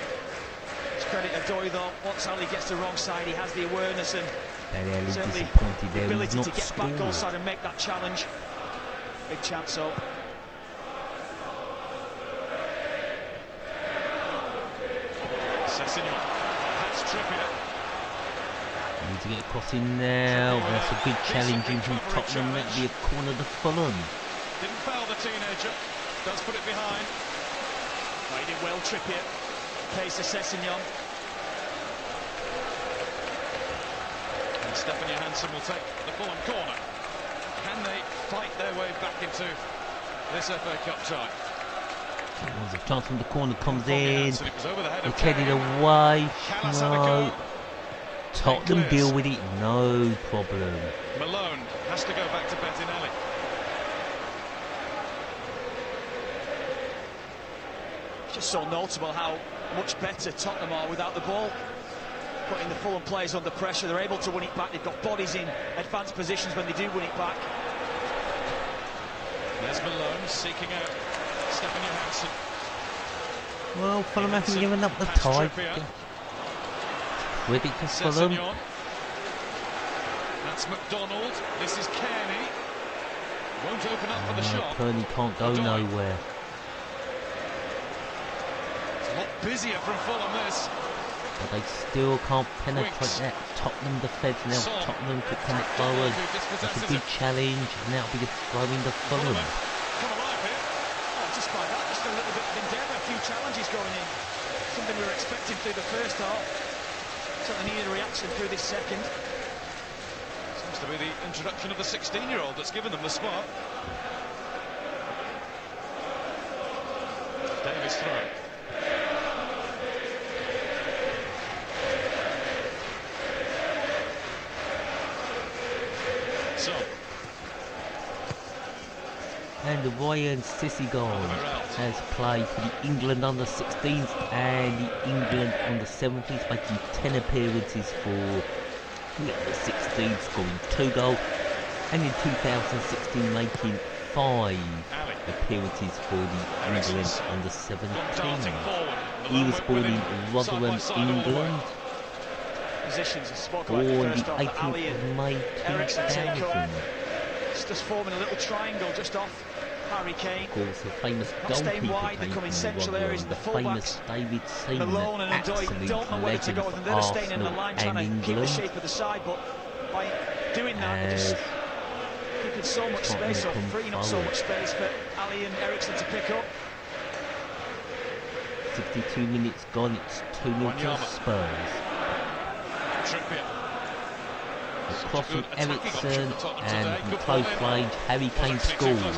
It's credit Adoy, though. Once Ali gets the wrong side, he has the awareness and certainly the ability to get back goal side and make that challenge. Big chance, though. Sessegnon. That's Trippier. Need to get across in now. And that's a good challenge in from Tottenham. That'd be a corner to Fulham. Didn't foul the teenager. Does put it behind. Oh, he did well, Trippier. Pace to Sessegnon. And Stefan Johansson will take the Fulham corner. Can they fight their way back into this FA Cup tie? There's a chance from the corner, comes in. It was over the head of It's headed Kane. away. Callas No. had a go. Tottenham Clears. deal with it, no problem. Malone has to go back to Bettinelli. It's just so notable how much better Tottenham are without the ball. Putting the Fulham players under pressure, they're able to win it back. They've got bodies in advanced positions when they do win it back. There's Malone seeking out Stefan Johansson. Well, Fulham haven't given up the Past tie. Trippier. credit to Fulham. That's McDonald. This is Kearney. Won't open up for the shot. Kearney can't go nowhere. It's a lot busier from Fulham, this. But they still can't penetrate that Tottenham defence. Now Tottenham could come forward. That's a good challenge, and that'll be a throw into Fulham. Come alive here. Oh, just by that, just a little bit of endeavour, a few challenges going in. Something we were expecting through the first half. Certainly needed a reaction through this second. Seems to be the introduction of the 16-year-old that's given them the spark. Davis throw. And Ryan Sissigone has played for the England under-16s and the England under-17s, making 10 appearances for the under-16s, scoring 2 goals, and in 2016 making 5 appearances for the England under-17s. He was born in Rotherham, England, born the 18th of May 2000. Just forming a little triangle just off Harry Kane. Of course, the famous goalkeeper wide, they come in central areas, the the famous David Seaman, Malone and absolute don't know where to legend go, for and they're staying in the Arsenal line, and trying to England. keep the shape of the side, but by doing that, they're just keeping so much space, or freeing up so much space for Ali and Ericsson to pick up. 62 minutes gone, it's 2-0 to Spurs. Across from Ericsson and from close range, Harry Kane scores.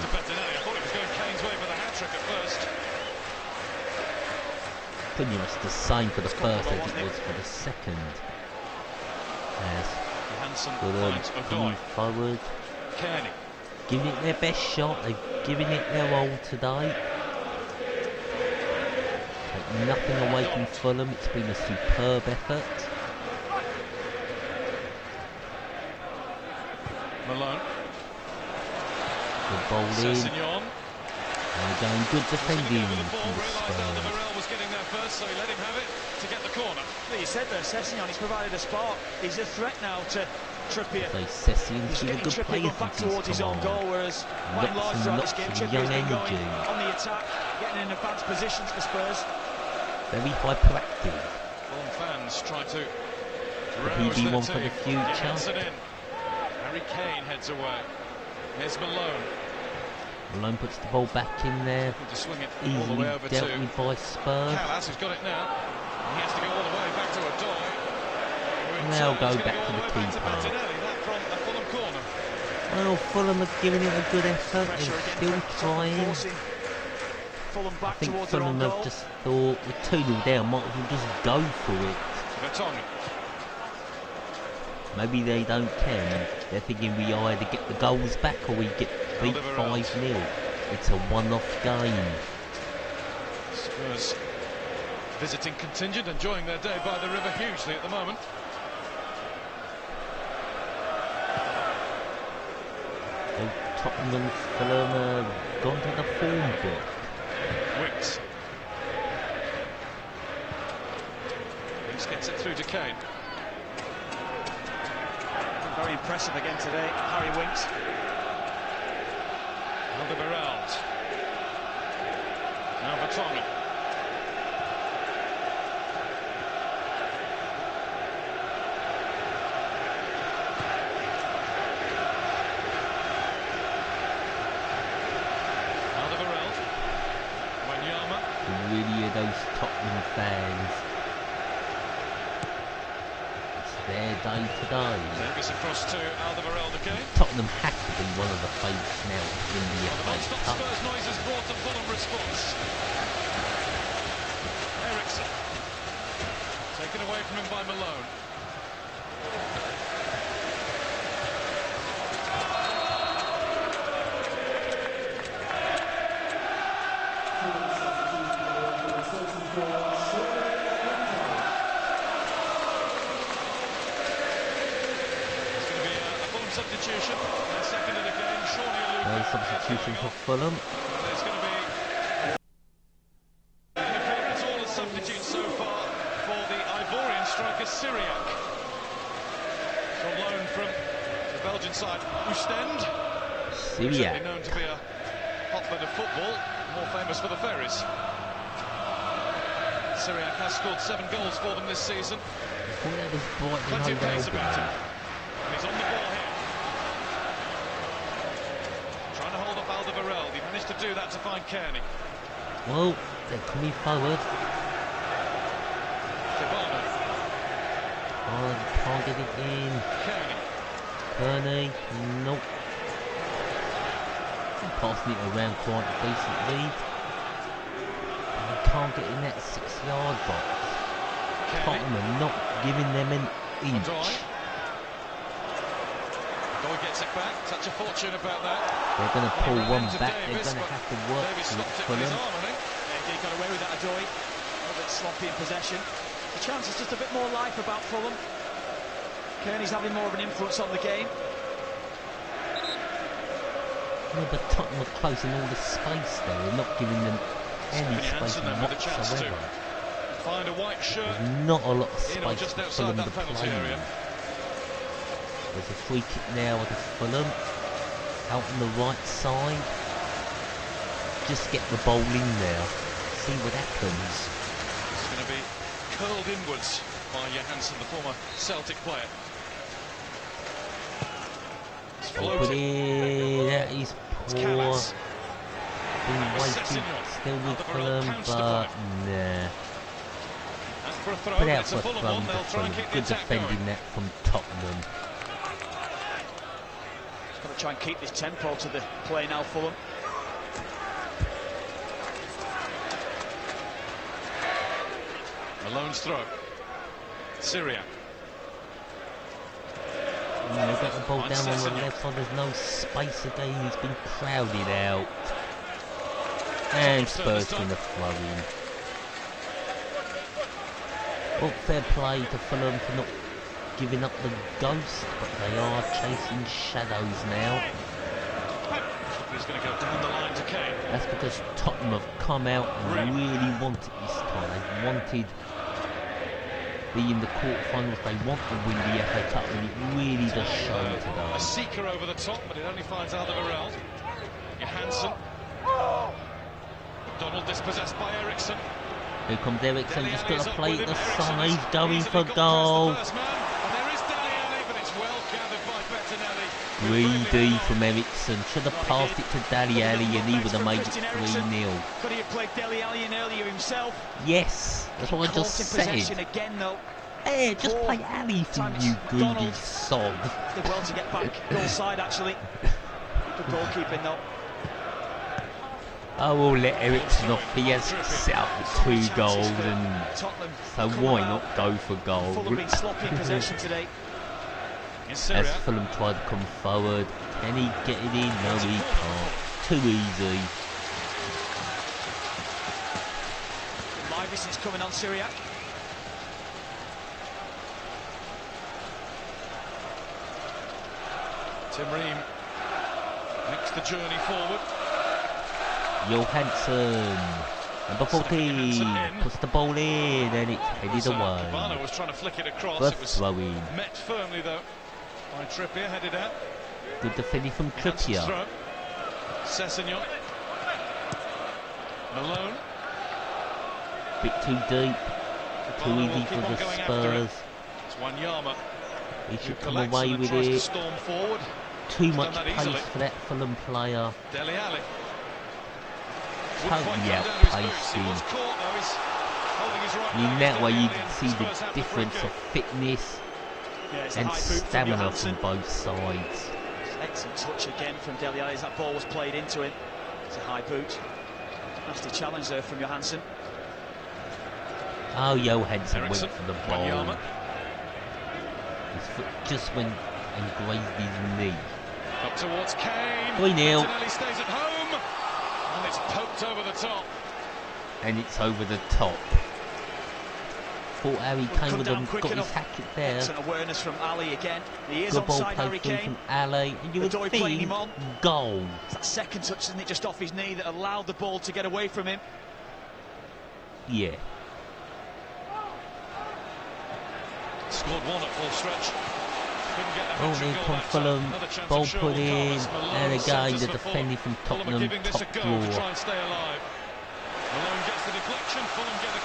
Pretty much the same for the first as it was for the second. As Fulham coming forward, giving it their best shot, they're giving it their all today. Take nothing away from Fulham, it's been a superb effort. Malone. The ball in. And again, good defending from the Spurs. was getting there first, so he let him have it to get the corner. Well, you said there, Sessegnon, he's provided a spark. He's a threat now to Trippier. So Session's he's been a good player back towards his own goal, whereas by and large throughout this game, Trippier's been going on the attack, getting in advanced positions for Spurs. Very hyperactive. Fulham fans try to Could he be one for the future? Harry Kane heads away. Here's Malone. Malone puts the ball back in there. Easily dealt with by Spurs. Callas has got it now. He has to go all the way back to Odoi. And they'll go back to the keeper. Well, Fulham are giving it a good effort. They're still trying. I think Fulham have just thought, we're 2-0 down, might as well just go for it. Maybe they don't care. They're thinking we either get the goals back or we get beat 5-0. It's a one-off game. Spurs visiting contingent, enjoying their day by the river hugely at the moment. Tottenham Fulham gone to the form book. Wicks. Wicks gets it through to Kane. Very impressive again today, Harry Winks. Alderweireld. Now Vertonghen. Alderweireld. Wanyama. Really are those Tottenham fans. Their day today. Davis across to Alderweireld again. Tottenham have to be one of the favourites now to win the FA Cup. Spurs noise has brought the Fulham response. Ericsson. Taken away from him by Malone. Substitution, second of the game, substitution for Fulham. There's going to be an appearance, all the substitutes so far for the Ivorian striker Syriac. On loan from the Belgian side, Oostende. Syriac. Known to be a hotbed of football, more famous for the ferries. Syriac has scored 7 goals for them this season. Plenty of pace about him. And he's on the ball here. Trying to hold up Alderweireld. He managed to do that to find Kearney. Well, they're coming forward. Oh, can't get it in. Kearney, nope. Passing it around quite decently. They can't get in that 6-yard box. Tottenham not giving them an inch. Boy gets it back. Such a fortune about that. They're going to pull one back. They're going to have to work for them. He got away with that, Adoy. A little bit sloppy in possession. The chance is just a bit more life about Fulham. Kearney's having more of an influence on the game. Yeah, but Tottenham are closing all the space there. They're not giving them any space whatsoever. Find a white shirt. There's not a lot of space just for outside Fulham that to penalty play area. in. There's a free kick now to Fulham. Out on the right side. Just get the ball in there. See what happens. It's going to be curled inwards by Johansson, the former Celtic player. But that is poor. Been wasted still with Fulham, but nah. Put out for Fulham. Good defending that from Tottenham. Just got to try and keep this tempo to the play now, Fulham. Malone's throw. Syriac. They've got the ball down on the left side, there's no space again, he's been crowded out. And Spurs going to throw in. Well, fair play to Fulham for not giving up the ghost, but they are chasing shadows now. He's going to go down the line to Kane. That's because Tottenham have come out and really wanted this time. They wanted be in the quarterfinals, they want to win the FA Cup, and it really does show today. A seeker over the top, but it only finds Alderweireld. Johansson. Donald dispossessed by Eriksson. Here comes Eriksson, just got to play it the side, he's going for goal. Greedy from Eriksson, should have passed it to Dele Alli and he would have made it 3-0. Could he have played Dele Alli in earlier himself? Yes, that's what I just said. Again, though. Hey, just play Ali for you greedy sod. Did well to get back goal side actually. Good goalkeeping though. I will let Eriksson off. He has set up 2 goals, and so why not go for goal? Fulham been sloppy in possession today. As Fulham try to come forward, can he get it in? No, he can't. Too easy. Lively's coming on Syriac. Tim Ream makes the journey forward. Johansson, number 14, puts the ball in and it's headed away. Cabana was trying to flick it across. But it was throwing. Met firmly though by Trippier, headed out. Good defending from Trippier. Sessegnon. Malone. Bit too deep, too easy for the Spurs. It's Wanyama. He should come away with it. Storm forward. Too much pace for that Fulham player. Dele Alli. Totally outpaced him. In that way you can see the difference of fitness and stamina from both sides. Excellent touch again from Dele Alli as that ball was played into him. It's a high boot. Nasty challenge there from Johansson. Oh, Johansson went for the ball. Wanyama. His foot just went and grazed his knee. Up towards Kane. 3-0. Martinelli stays at home. And it's poked over the top. And it's over the top. Thought Harry Kane would have got his hat-trick there. Excellent awareness from Ali again. He is good ball onside, Harry Kane. From Ali. And you would think goal. It's that second touch, isn't it, just off his knee that allowed the ball to get away from him. Yeah. Scored one at full stretch. Oh, here comes Fulham, ball put in, and again the defending from Tottenham, top draw.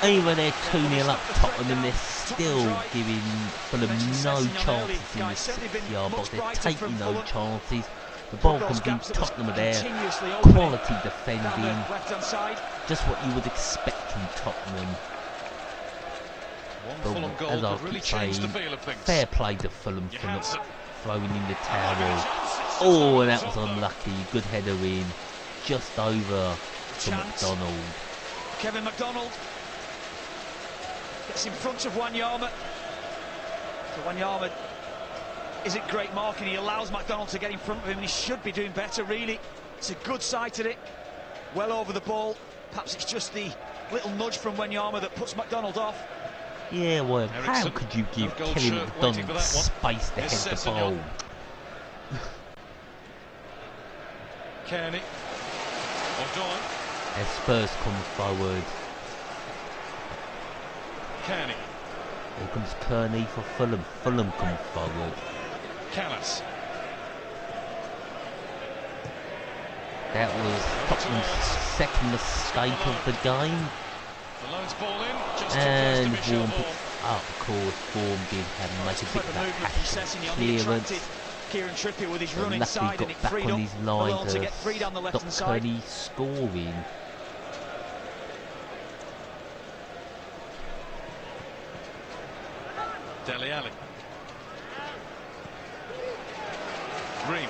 Even they're 2-0 up Tottenham, they're still giving Fulham no chances in the 6-yard box. They're taking no chances. The ball comes in, Tottenham are there, quality defending, just what you would expect from Tottenham. But as I keep saying, fair play to Fulham for not throwing in the towel. Oh, and that was unlucky. Good header in, just over to McDonald. Kevin McDonald gets in front of Wanyama. So Wanyama isn't great marking. He allows McDonald to get in front of him, and he should be doing better, really. It's a good sight at it. Well over the ball. Perhaps it's just the little nudge from Wanyama that puts McDonald off. Yeah, well, how could you give Kevin McDonald space to head the ball? Kearney. O'Donnell. As Spurs come forward. Kearney. Here comes Kearney for Fulham. Fulham come forward. Callas. That was Tottenham's second mistake of the game. The loans ball in, just and Vaughan picks up, of course. Vaughan did have to make a bit of that passion clearance. Kieran Trippier with his run inside, and it back freed on up his line Malone to get free down the left hand side. Kearney scoring. Dele Alli. Green.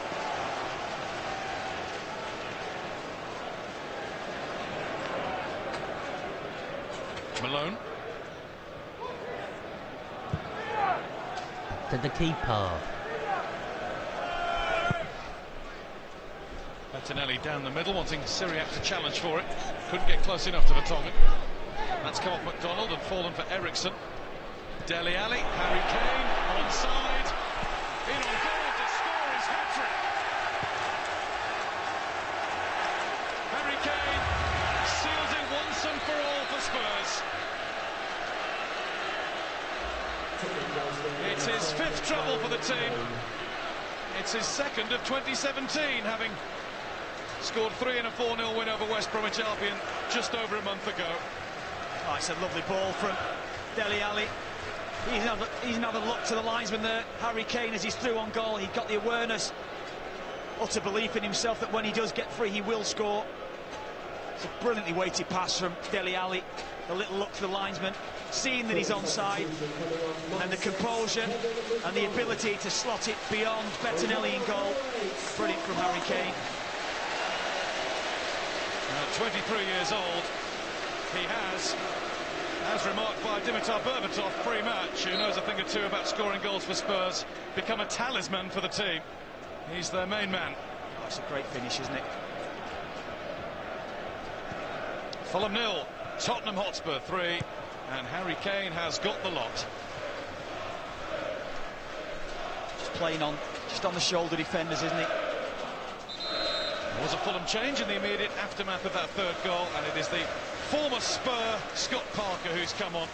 Malone. To the keeper. Bettinelli down the middle, wanting Syriac to challenge for it. Couldn't get close enough to Vertonghen. That's come off McDonald and fallen for Eriksson. Dele Alli, Harry Kane, onside. In on goal to score his hat-trick. Harry Kane seals it once and for all for Spurs. It's his fifth treble for the team. It's his second of 2017, having scored 3 in a 4-0 win over West Bromwich Albion just over a month ago. Oh, it's a lovely ball from Dele Alli. He's another look to the linesman there. Harry Kane, as he's through on goal, he got the awareness, utter belief in himself that when he does get free, he will score. It's a brilliantly weighted pass from Dele Alli. A little look to the linesman, seeing that he's onside, and the composure and the ability to slot it beyond Bettinelli in goal. Brilliant from Harry Kane. 23 years old, he has, as remarked by Dimitar Berbatov pre-match, who knows a thing or two about scoring goals for Spurs, become a talisman for the team. He's their main man. Oh, it's a great finish, isn't it? Fulham 0, Tottenham Hotspur 3, and Harry Kane has got the lot. Just playing on, just on the shoulder defenders, isn't it? There was a Fulham change in the immediate aftermath of that third goal, and it is the former Spur Scott Parker who's come on,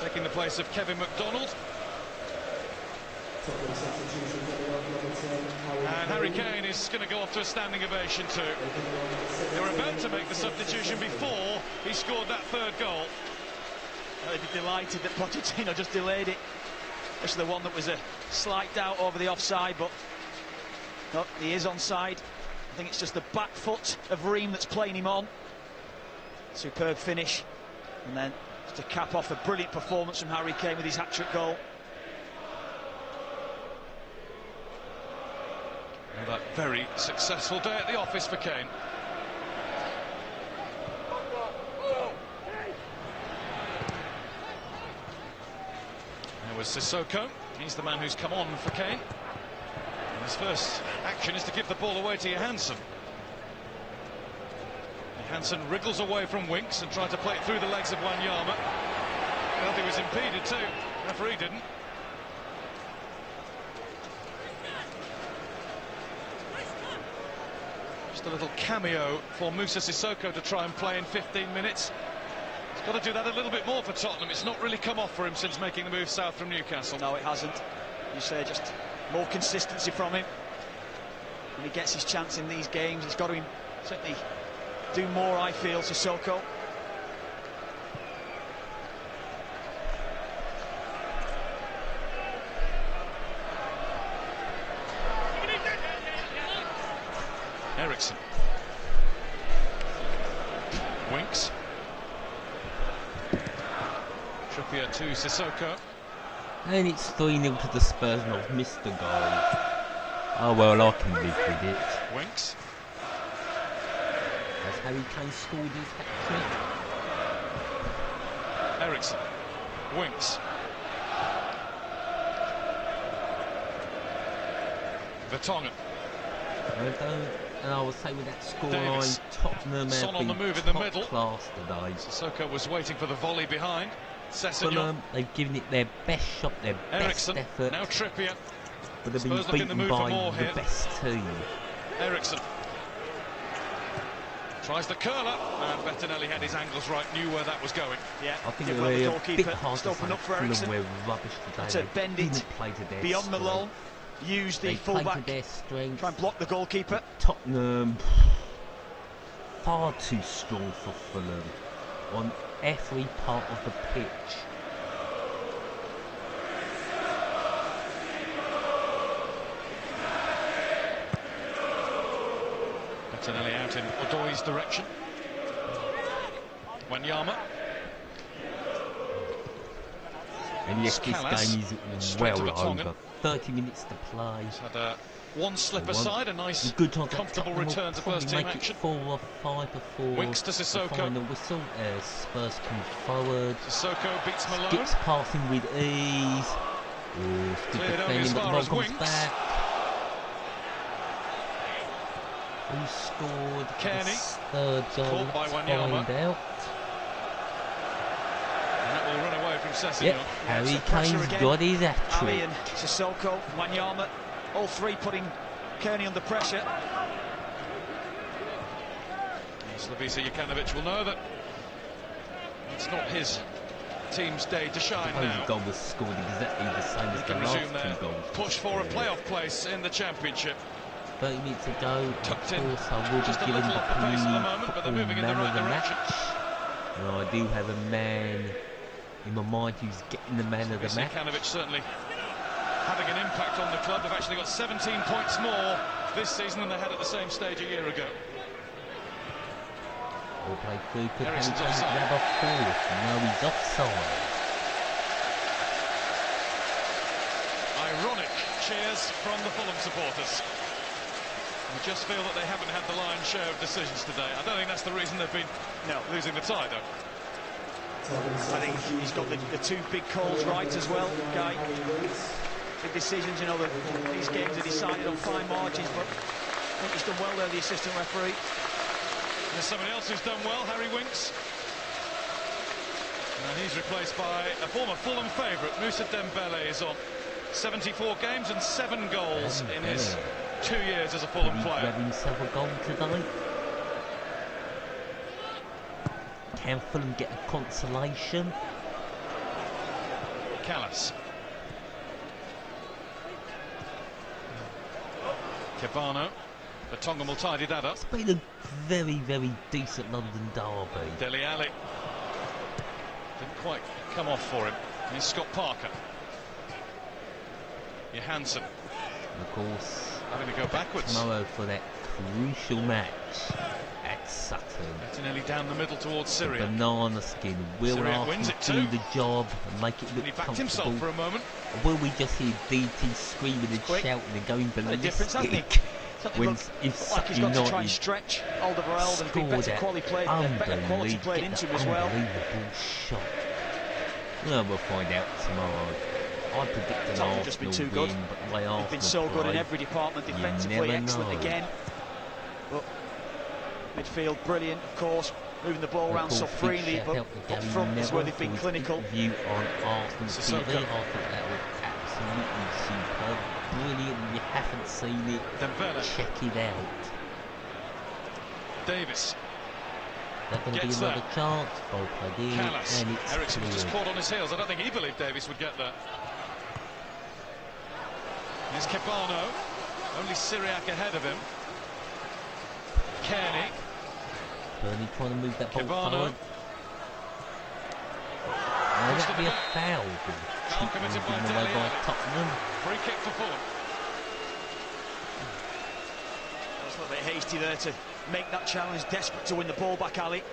taking the place of Kevin McDonald. And Harry Kane is going to go off to a standing ovation too. They were about to make the substitution before he scored that third goal. They'd be delighted that Pochettino just delayed it, especially the one that was a slight doubt over the offside, but no, he is onside. I think it's just the back foot of Ream that's playing him on. Superb finish, and then just to cap off a brilliant performance from Harry Kane with his hat-trick goal. Another very successful day at the office for Kane. There was Sissoko. He's the man who's come on for Kane. And his first action is to give the ball away to Johansson. Johansson wriggles away from Winks and tried to play it through the legs of Wanyama. Felt he was impeded too. Referee didn't. Just a little cameo for Moussa Sissoko to try and play in 15 minutes. He's Got to do that a little bit more for Tottenham. It's not really come off for him since making the move south from Newcastle. No, it hasn't. You say just more consistency from him. When he gets his chance in these games, he's got to certainly do more, I feel, Sissoko. Ericsson. Winks. Trippier to Sissoko. And it's 3-0 to the Spurs, and I've missed the goal. Oh well, I can live with it. Winks. Has Harry Kane scored his hat-trick? Ericsson. Winks. Vertonghen. And I would say with that scoreline, Tottenham Son on the have move been in the top middle. class today. Sissoko was waiting for the volley behind. Fulham, they've given it their best shot, their Ericsson, best effort. now Trippier. But they've been Spurs looking to beaten move by for more the here. best team. Ericsson. Tries the curler, and Bettinelli had his angles right, knew where that was going. Yeah, I think did it well, the was a goalkeeper. bit hard to Open say up for Fulham Ericsson. were rubbish today. To bend it play to their beyond strength. Malone. Use the They played fullback. to their strength. Try and block the goalkeeper. Tottenham, far too strong for Fulham on every part of the pitch. Bettinelli out in Odoi's direction. Wanyama. And yes, this Callas, game is straight to well Vertonghen. over. 30 minutes to play. He's had one slip aside, a nice, good chance that comfortable Tottenham return will to probably first-team make action. it 4 or 5 before Winks to the Sissoko. final whistle. Spurs come forward. Sissoko beats Malone. Skips passing with ease. Good Cleared only as defending, but far the as ball comes Winks. back. Who scored Kearney. his third goal? Caught by Let's Wanyama. find out. And that will run away from Sessegnon. Yep, Harry Kane's got his Ali hat-trick. and Sissoko, Wanyama, all three putting Kearney under pressure. Slavisa Jokanovic will know that it's not his team's day to shine now. The goal was scored exactly the same as He the can last resume their 2 goals. push for a playoff place in the Championship. 30 minutes ago, Tucked of in course, I will just be a given little the off the pace at the Panini moment, but they're Football moving in the Man right of the direction. Match. And I do have a man in my mind who's getting the man of the match. Jokanovic certainly having an impact on the club. They've actually got 17 points more this season than they had at the same stage a year ago. We'll play through. Could Harry Ericsson's Kane offside. grab a fourth? No, he's offside. Ironic cheers from the Fulham supporters. I just feel that they haven't had the lion's share of decisions today. I don't think that's the reason they've been losing the tie, though. I think he's got the 2 big calls right as well, Guy. Big decisions, you know, these games are decided on fine margins, but I think he's done well there, the assistant referee. There's somebody else who's done well, Harry Winks. And he's replaced by a former Fulham favourite, Moussa Dembele, is on 74 games and 7 goals in his 2 years as a Fulham Did he player. grab himself a goal today? Can Fulham get a consolation? Callas. Cabano. Vertonghen will tidy that up. It's been a very, very decent London derby. Dele Alli. Didn't quite come off for him. Here's Scott Parker. Johansson. Of course, having to go backwards. Tomorrow for that crucial match at Sutton. Bettinelli down the middle towards Syria. Banana skin. Will Syria Arsenal wins it do too. the job and make it look He backed comfortable? himself for a moment. Or will we just hear DT screaming and Quick. shouting and going A difference, hasn't he? ballistic? Something When looks if like he's Sutton got to try and United stretch Alderweireld and be scored better that quality played into him as well. unbelievable shot. Well, we'll find out tomorrow. I predict an Tottenham Arsenal just been too win, good. but the way They've Arsenal been so good in play, every department, you defensively never excellent know. again. But midfield brilliant, of course, moving the ball Of around course, so big freely, shout but out to up Gary front is where Neville they've been for his clinical. interview on Arsenal Sissoko. TV. I thought that was absolutely superb, brilliant. If you haven't seen it, Dembele. check it out. Davis. There's going to be another chance. Ball played in, and it's Ericsson was just caught on his heels. I don't think he believed Davies would get that. Here's Kebano. Only Syriac ahead of him. Kearney. Burnley trying to move that ball forward. That'd be a foul. Foul committed by Tottenham. Free kick for Fulham. That's a little bit hasty there to make that challenge. Desperate to win the ball back, Ali.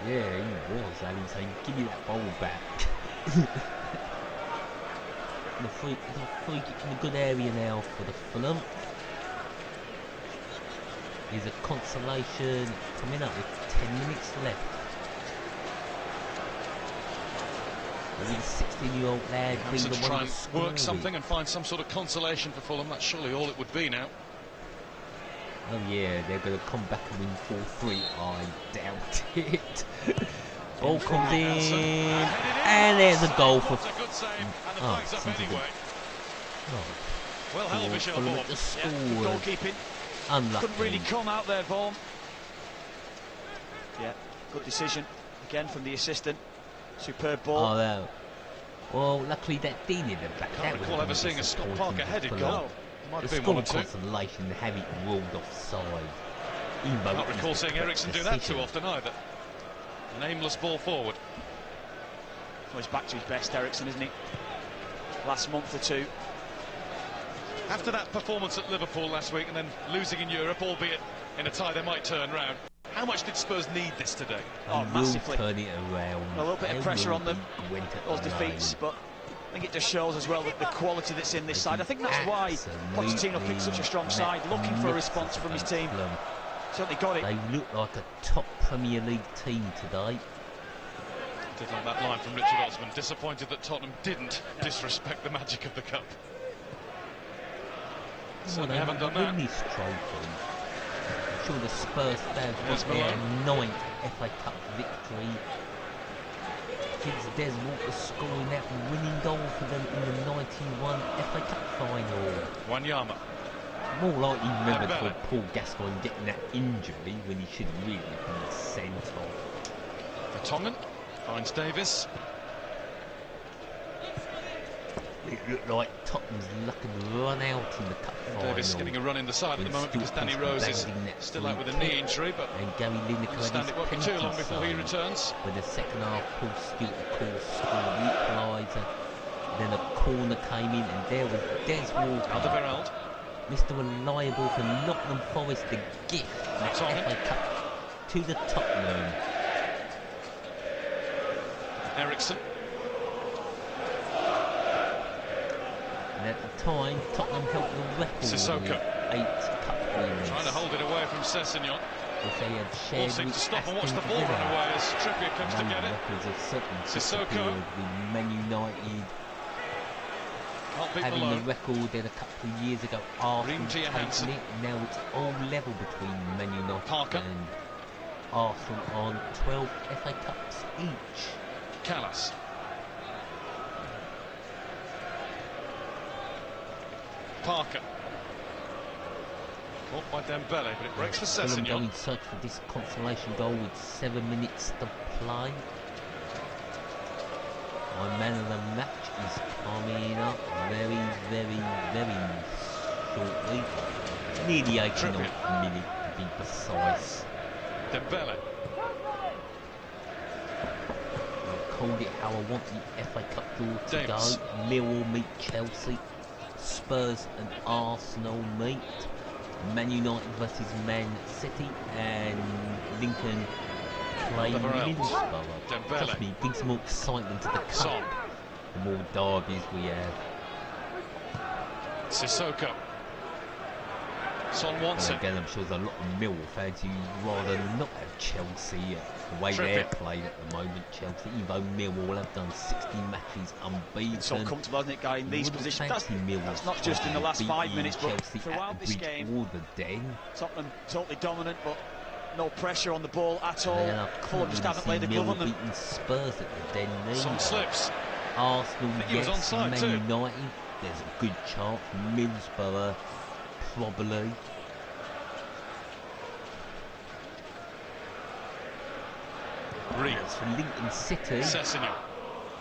Yeah, he was, Ali, saying, give me that ball back. The free kick in a good area now for the Fulham. Here's a consolation coming up with 10 minutes left. The 16-year-old lad being the one try and work something and find some sort of consolation for Fulham. That's surely all it would be now. Oh yeah, they're going to come back and win 4-3. I doubt it. Ball comes in, and there's a goal for. Oh, anyway. Well held, Michel Vaughan. Good goalkeeping. Unlucky. Couldn't really come out there, Vaughan. Yeah, good decision again from the assistant. Superb ball. Oh, no. Well, luckily that did in the back. Can't recall ever seeing a Scott Parker headed goal. Might have been one or two. Consolation, have it ruled offside. Can't recall seeing Ericsson do that too often either. An aimless ball forward. Well, he's back to his best, Ericsson, isn't he? Last month or two. After that performance at Liverpool last week and then losing in Europe, albeit in a tie they might turn round, how much did Spurs need this today? Oh, massively. Turn it around. A little bit of pressure on them, those defeats, but I think it just shows as well that the quality that's in this side. I think that's why Pochettino picked such a strong side, looking for a response from his team. Certainly got it. They look like a top Premier League team today. Did like that line from Richard Osman. Disappointed that Tottenham didn't disrespect the magic of the cup. Certainly haven't done that. This trophy. I'm sure the Spurs fans want their 9th FA Cup victory. Kids Des Walker scoring that winning goal for them in the 91 FA Cup final. Wanyama. More likely remembered for Paul Gascoigne getting that injury when he should really have been sent off. Vertonghen finds Davis. It looked like Tottenham's luck had run out in the cup final. Davis getting a run in the side at the moment because Danny Rose is still out with a knee injury, but Gary Lineker understand it won't be too long before he returns. When the second half, Paul Stewart, of course, scored the equaliser. Then a corner came in, and there was Des Walker. Alderweireld. Mr. Reliable for Nottingham Forest, the gift of the FA Cup to the Tottenham. Ericsson. And at the time, Tottenham held the record Sissoko. 8 cup wins. Trying to hold it away from Sessegnon. If they had shared seems to stop and watch the ball run away as Trippier comes to get it. Sissoko. With Man United having the record then a couple of years ago after taking it. Now it's all level between Man United and Arsenal on 12 FA Cups each. Callas. Parker. Caught by Dembele, but it breaks for Sessegnon. Going in search for this consolation goal with 7 minutes to play. My man of the match is coming up very, very, very shortly. Near the 18th minute to be precise. Dembele. I've called it how I want the FA Cup draw to go. Millwall meet Chelsea. Spurs and Arsenal meet. Man United versus Man City, and Lincoln play Middlesbrough. Trust me, brings some more excitement to the cup. The more derbies we have. Sissoko. Son wants it. Again, I'm sure there's a lot of Millwall fans who rather not have Chelsea the way they're playing at the moment. Chelsea, even though Millwall have done 60 matches unbeaten. It's so comfortable, isn't it, Guy, in these positions? That's not just in the last 5 minutes, but throughout this game. Tottenham totally dominant, but no pressure on the ball at all. Fulham just haven't laid the glove on them. Spurs at the Den. Some slips. Arsenal, yes. Man United, there's a good chance. Middlesbrough, probably. It's for Lincoln City. Sessignon.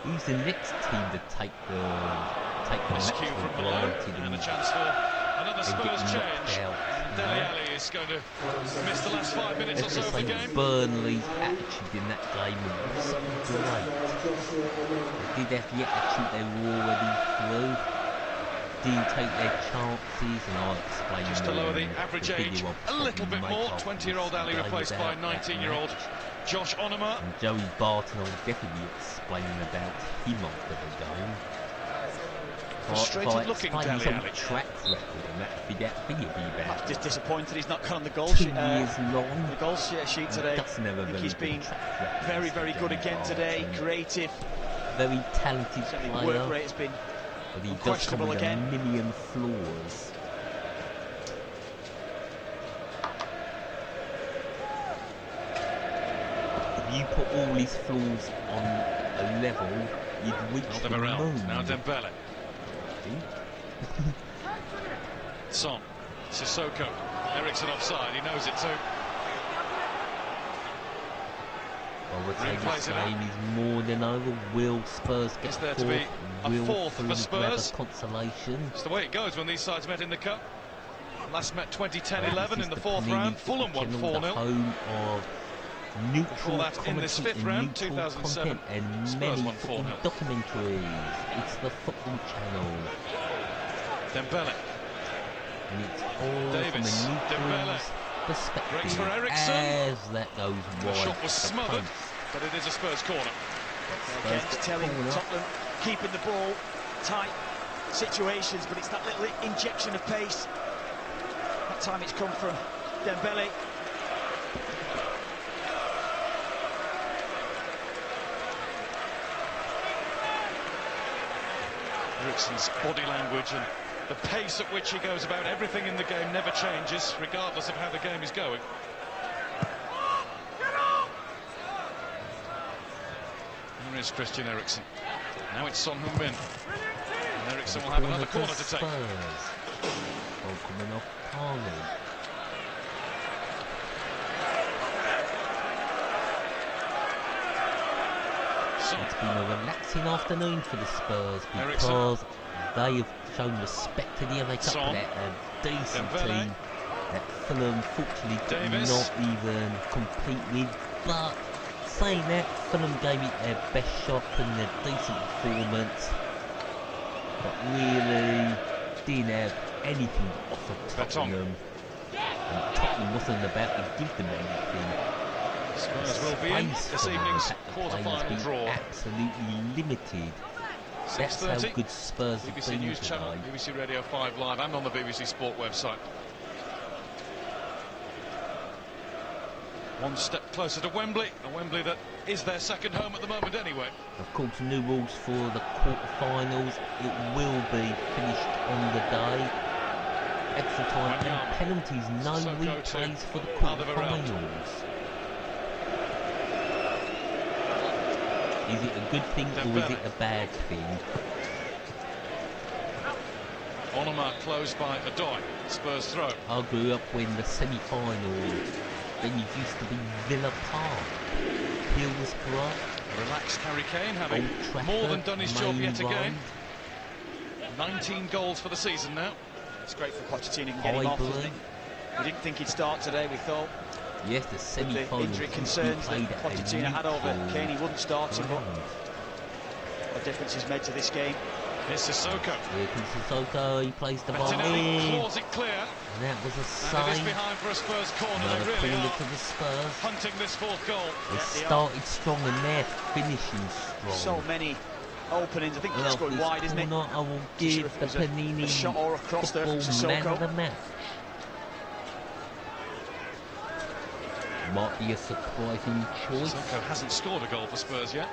Who's the next team to take the match for granted and a chance for another Spurs change. And Dele Alli is going to miss the last 5 minutes or so of the game. Burnley's attitude in that game was great. They did have the attitude they were already through. Didn't take their chances, and I'll explain. Just to lower the average age a little bit more. 20-year-old Ali replaced by 19-year-old Josh Onuma. And Joey Barton will definitely be explaining about him after the game. Frustrated looking Dele Alli. Track record, and that'd be bad. I'm just disappointed he's not got on the goal 2 sheet. years long. The goal sheet today. I think he's been very, very good again today. Creative. Very talented player. Work rate has been but he does come with a million flaws. If you put all his flaws on a level, you'd reach the moon. Now Dembele. Son. Sissoko. Ericsson offside. He knows it too. I would say this game is more than over. Will Spurs get there to be a fourth for Spurs? Consolation. It's the way it goes when these sides met in the Cup. Last met 2010-11 in the fourth round. Fulham won 4-0. Home of neutral that in this fifth round, 2007, and Spurs many won 4-0. Documentaries. It's the Football Channel. Dembele. And it's all Davis. from a neutral perspective. Breaks for Ericsson. As that goes wide. The shot was smothered, but it is a Spurs corner. Again, telling Tottenham keeping the ball tight situations, but it's that little injection of pace. That time it's come from Dembele. Ericsson's body language and the pace at which he goes about everything in the game never changes, regardless of how the game is going. Here is Christian Eriksen. Now it's Son Heung-min. And Eriksen will have another corner to take. Coming off Parley. It's been a relaxing afternoon for the Spurs because they have shown respect to the FA Cup. They're a decent team that Fulham fortunately did not even compete with. But saying that, Fulham gave it their best shot and a decent performance, but really didn't have anything to offer Tottenham. And Tottenham wasn't about to give them anything. Spurs will be in this evening's quarter-final draw. Absolutely limited. That's how good Spurs have BBC been News today. Channel, BBC Radio 5 Live, and on the BBC Sport website. One step closer to Wembley, a Wembley that is their second home at the moment anyway. Of course, new rules for the quarter-finals. It will be finished on the day. Extra time and penalties, no replays for the quarter-finals. Is it a good thing or is it a bad thing? Onuma closed by Adoy. Spurs throw. I grew up when the semi-final venues used to be Villa Park, Hillsborough. Relaxed Harry Kane having more than done his job yet again. 19 goals for the season now. It's great for Pochettino to get him off, isn't it? We didn't think he'd start today, we thought. Yes, the semi-final. The injury concerns that Pochettino had over Kane, he wouldn't start him, but what difference is made to this game. Here's Sissoko. Here comes Sissoko, he plays the ball in. Claws it clear. And that was a save. And it is behind for a Spurs corner. Another they really corner are to the Spurs. Hunting this fourth goal. They started strong and they're finishing strong. So many openings. I think it's going wide, isn't it? I will give the Panini shot or across there from Sissoko. Man of the match. Might be a surprising choice. Sissoko hasn't scored a goal for Spurs yet.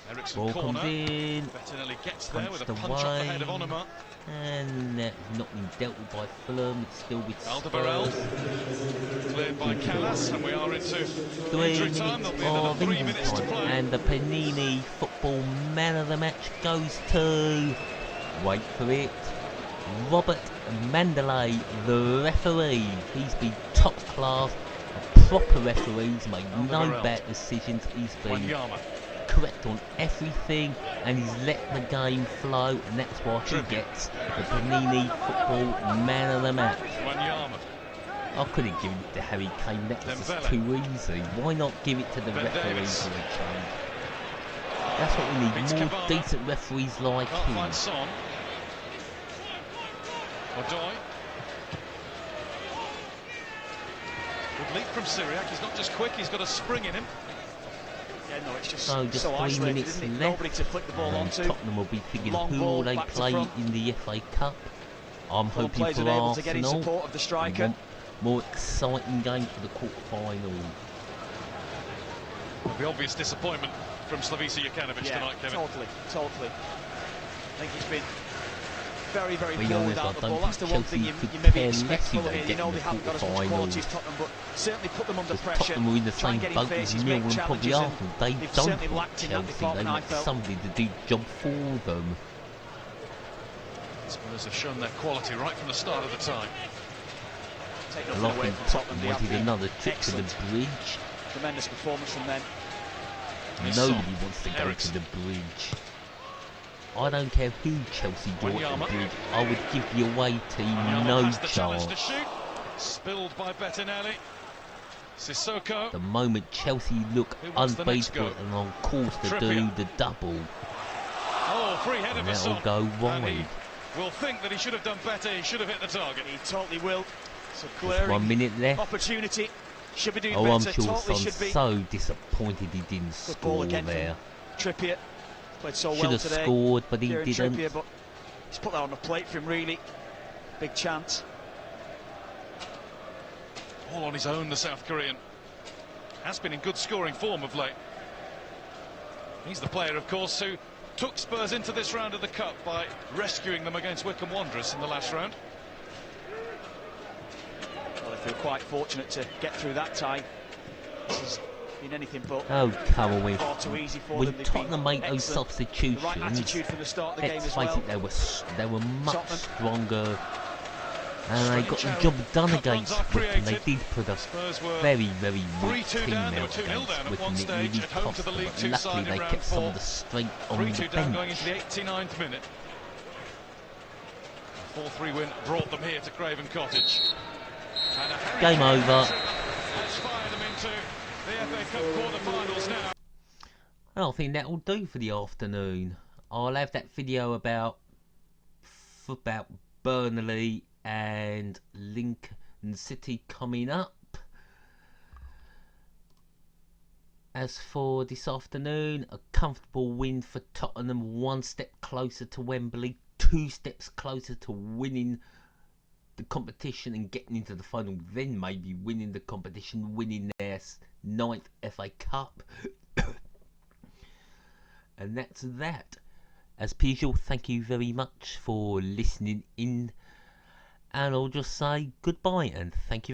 Ericsson Ball corner. comes in. Bettinelli gets there with a punch off the head of Onuma. And that's not been dealt with by Fulham. It's still with Alderweireld. Cleared by Callas, and we are into 3 minutes time. There'll be of another 3 injury minutes to time. play. And the Panini Football Man of the Match goes to... Wait for it. Robert Madley, the referee. He's been top class, a proper referee. He's made no bad decisions. He's been correct on everything, and he's let the game flow, and that's why he gets the Panini Football Man of the Match. I couldn't give it to Harry Kane, that was just too easy. Why not give it to the referees for a change? That's what we need, more decent referees like him. Good leap from Syriac, he's not just quick, he's got a spring in him. Yeah, no, it's just so 3 minutes left. Nobody to flick the ball onto. Tottenham will be thinking who will they play in the FA Cup. I'm hoping for Arsenal. To get in support of the striker. More exciting game for the quarter-final. The obvious disappointment from Slavisa Jokanovic tonight, Kevin. Totally. I think he's been very, very poor without the ball. That's the one thing you maybe expect Fulham here. You know they haven't got as much quality as Tottenham, but certainly put them under pressure. Tottenham are in the same boat as Millwall and probably Arsenal. They don't put Chelsea, they want somebody to do the job for them. Spurs have shown their quality right from the start of the time. Tottenham wanted another trip to the bridge. Tremendous performance from them. Nobody wants to go to the bridge. I don't care who Chelsea brought the bridge. I would give the away team no chance. Spilled by Bettinelli. Sissoko. The moment Chelsea look unbeatable and on course to do the double. Oh, free header for Son. That'll go wide. Will think that he should have done better. He should have hit the target. He totally will. So just 1 minute left. Opportunity. Should be doing better. I'm sure totally Son's so disappointed he didn't score there. Trippier played so should well have today. Scored, but he didn't. Trippier, but he's put that on the plate for him, really. Big chance. All on his own, the South Korean. Has been in good scoring form of late. He's the player, of course, who took Spurs into this round of the Cup by rescuing them against Wycombe Wanderers in the last round. Well, they feel quite fortunate to get through that tie. This has been anything but come on, far too easy for when them. Tottenham made those substitutions, the right attitude from the start of the game as well. Let's face it, they were much stronger, and they got the job done against Wycombe. They did put a very, very weak team out against Wycombe. It really cost them, but luckily they kept some of the strength on the bench. Going into the 89th minute. A 4-3 win brought them here to Craven Cottage. Game over. I think that will do for the afternoon. I'll have that video about Burnley and Lincoln City coming up. As for this afternoon, a comfortable win for Tottenham, 1 step closer to Wembley, 2 steps closer to winning the competition and getting into the final, then maybe winning the competition, winning their 9th FA Cup. And that's that. As per usual, thank you very much for listening in, and I'll just say goodbye and thank you.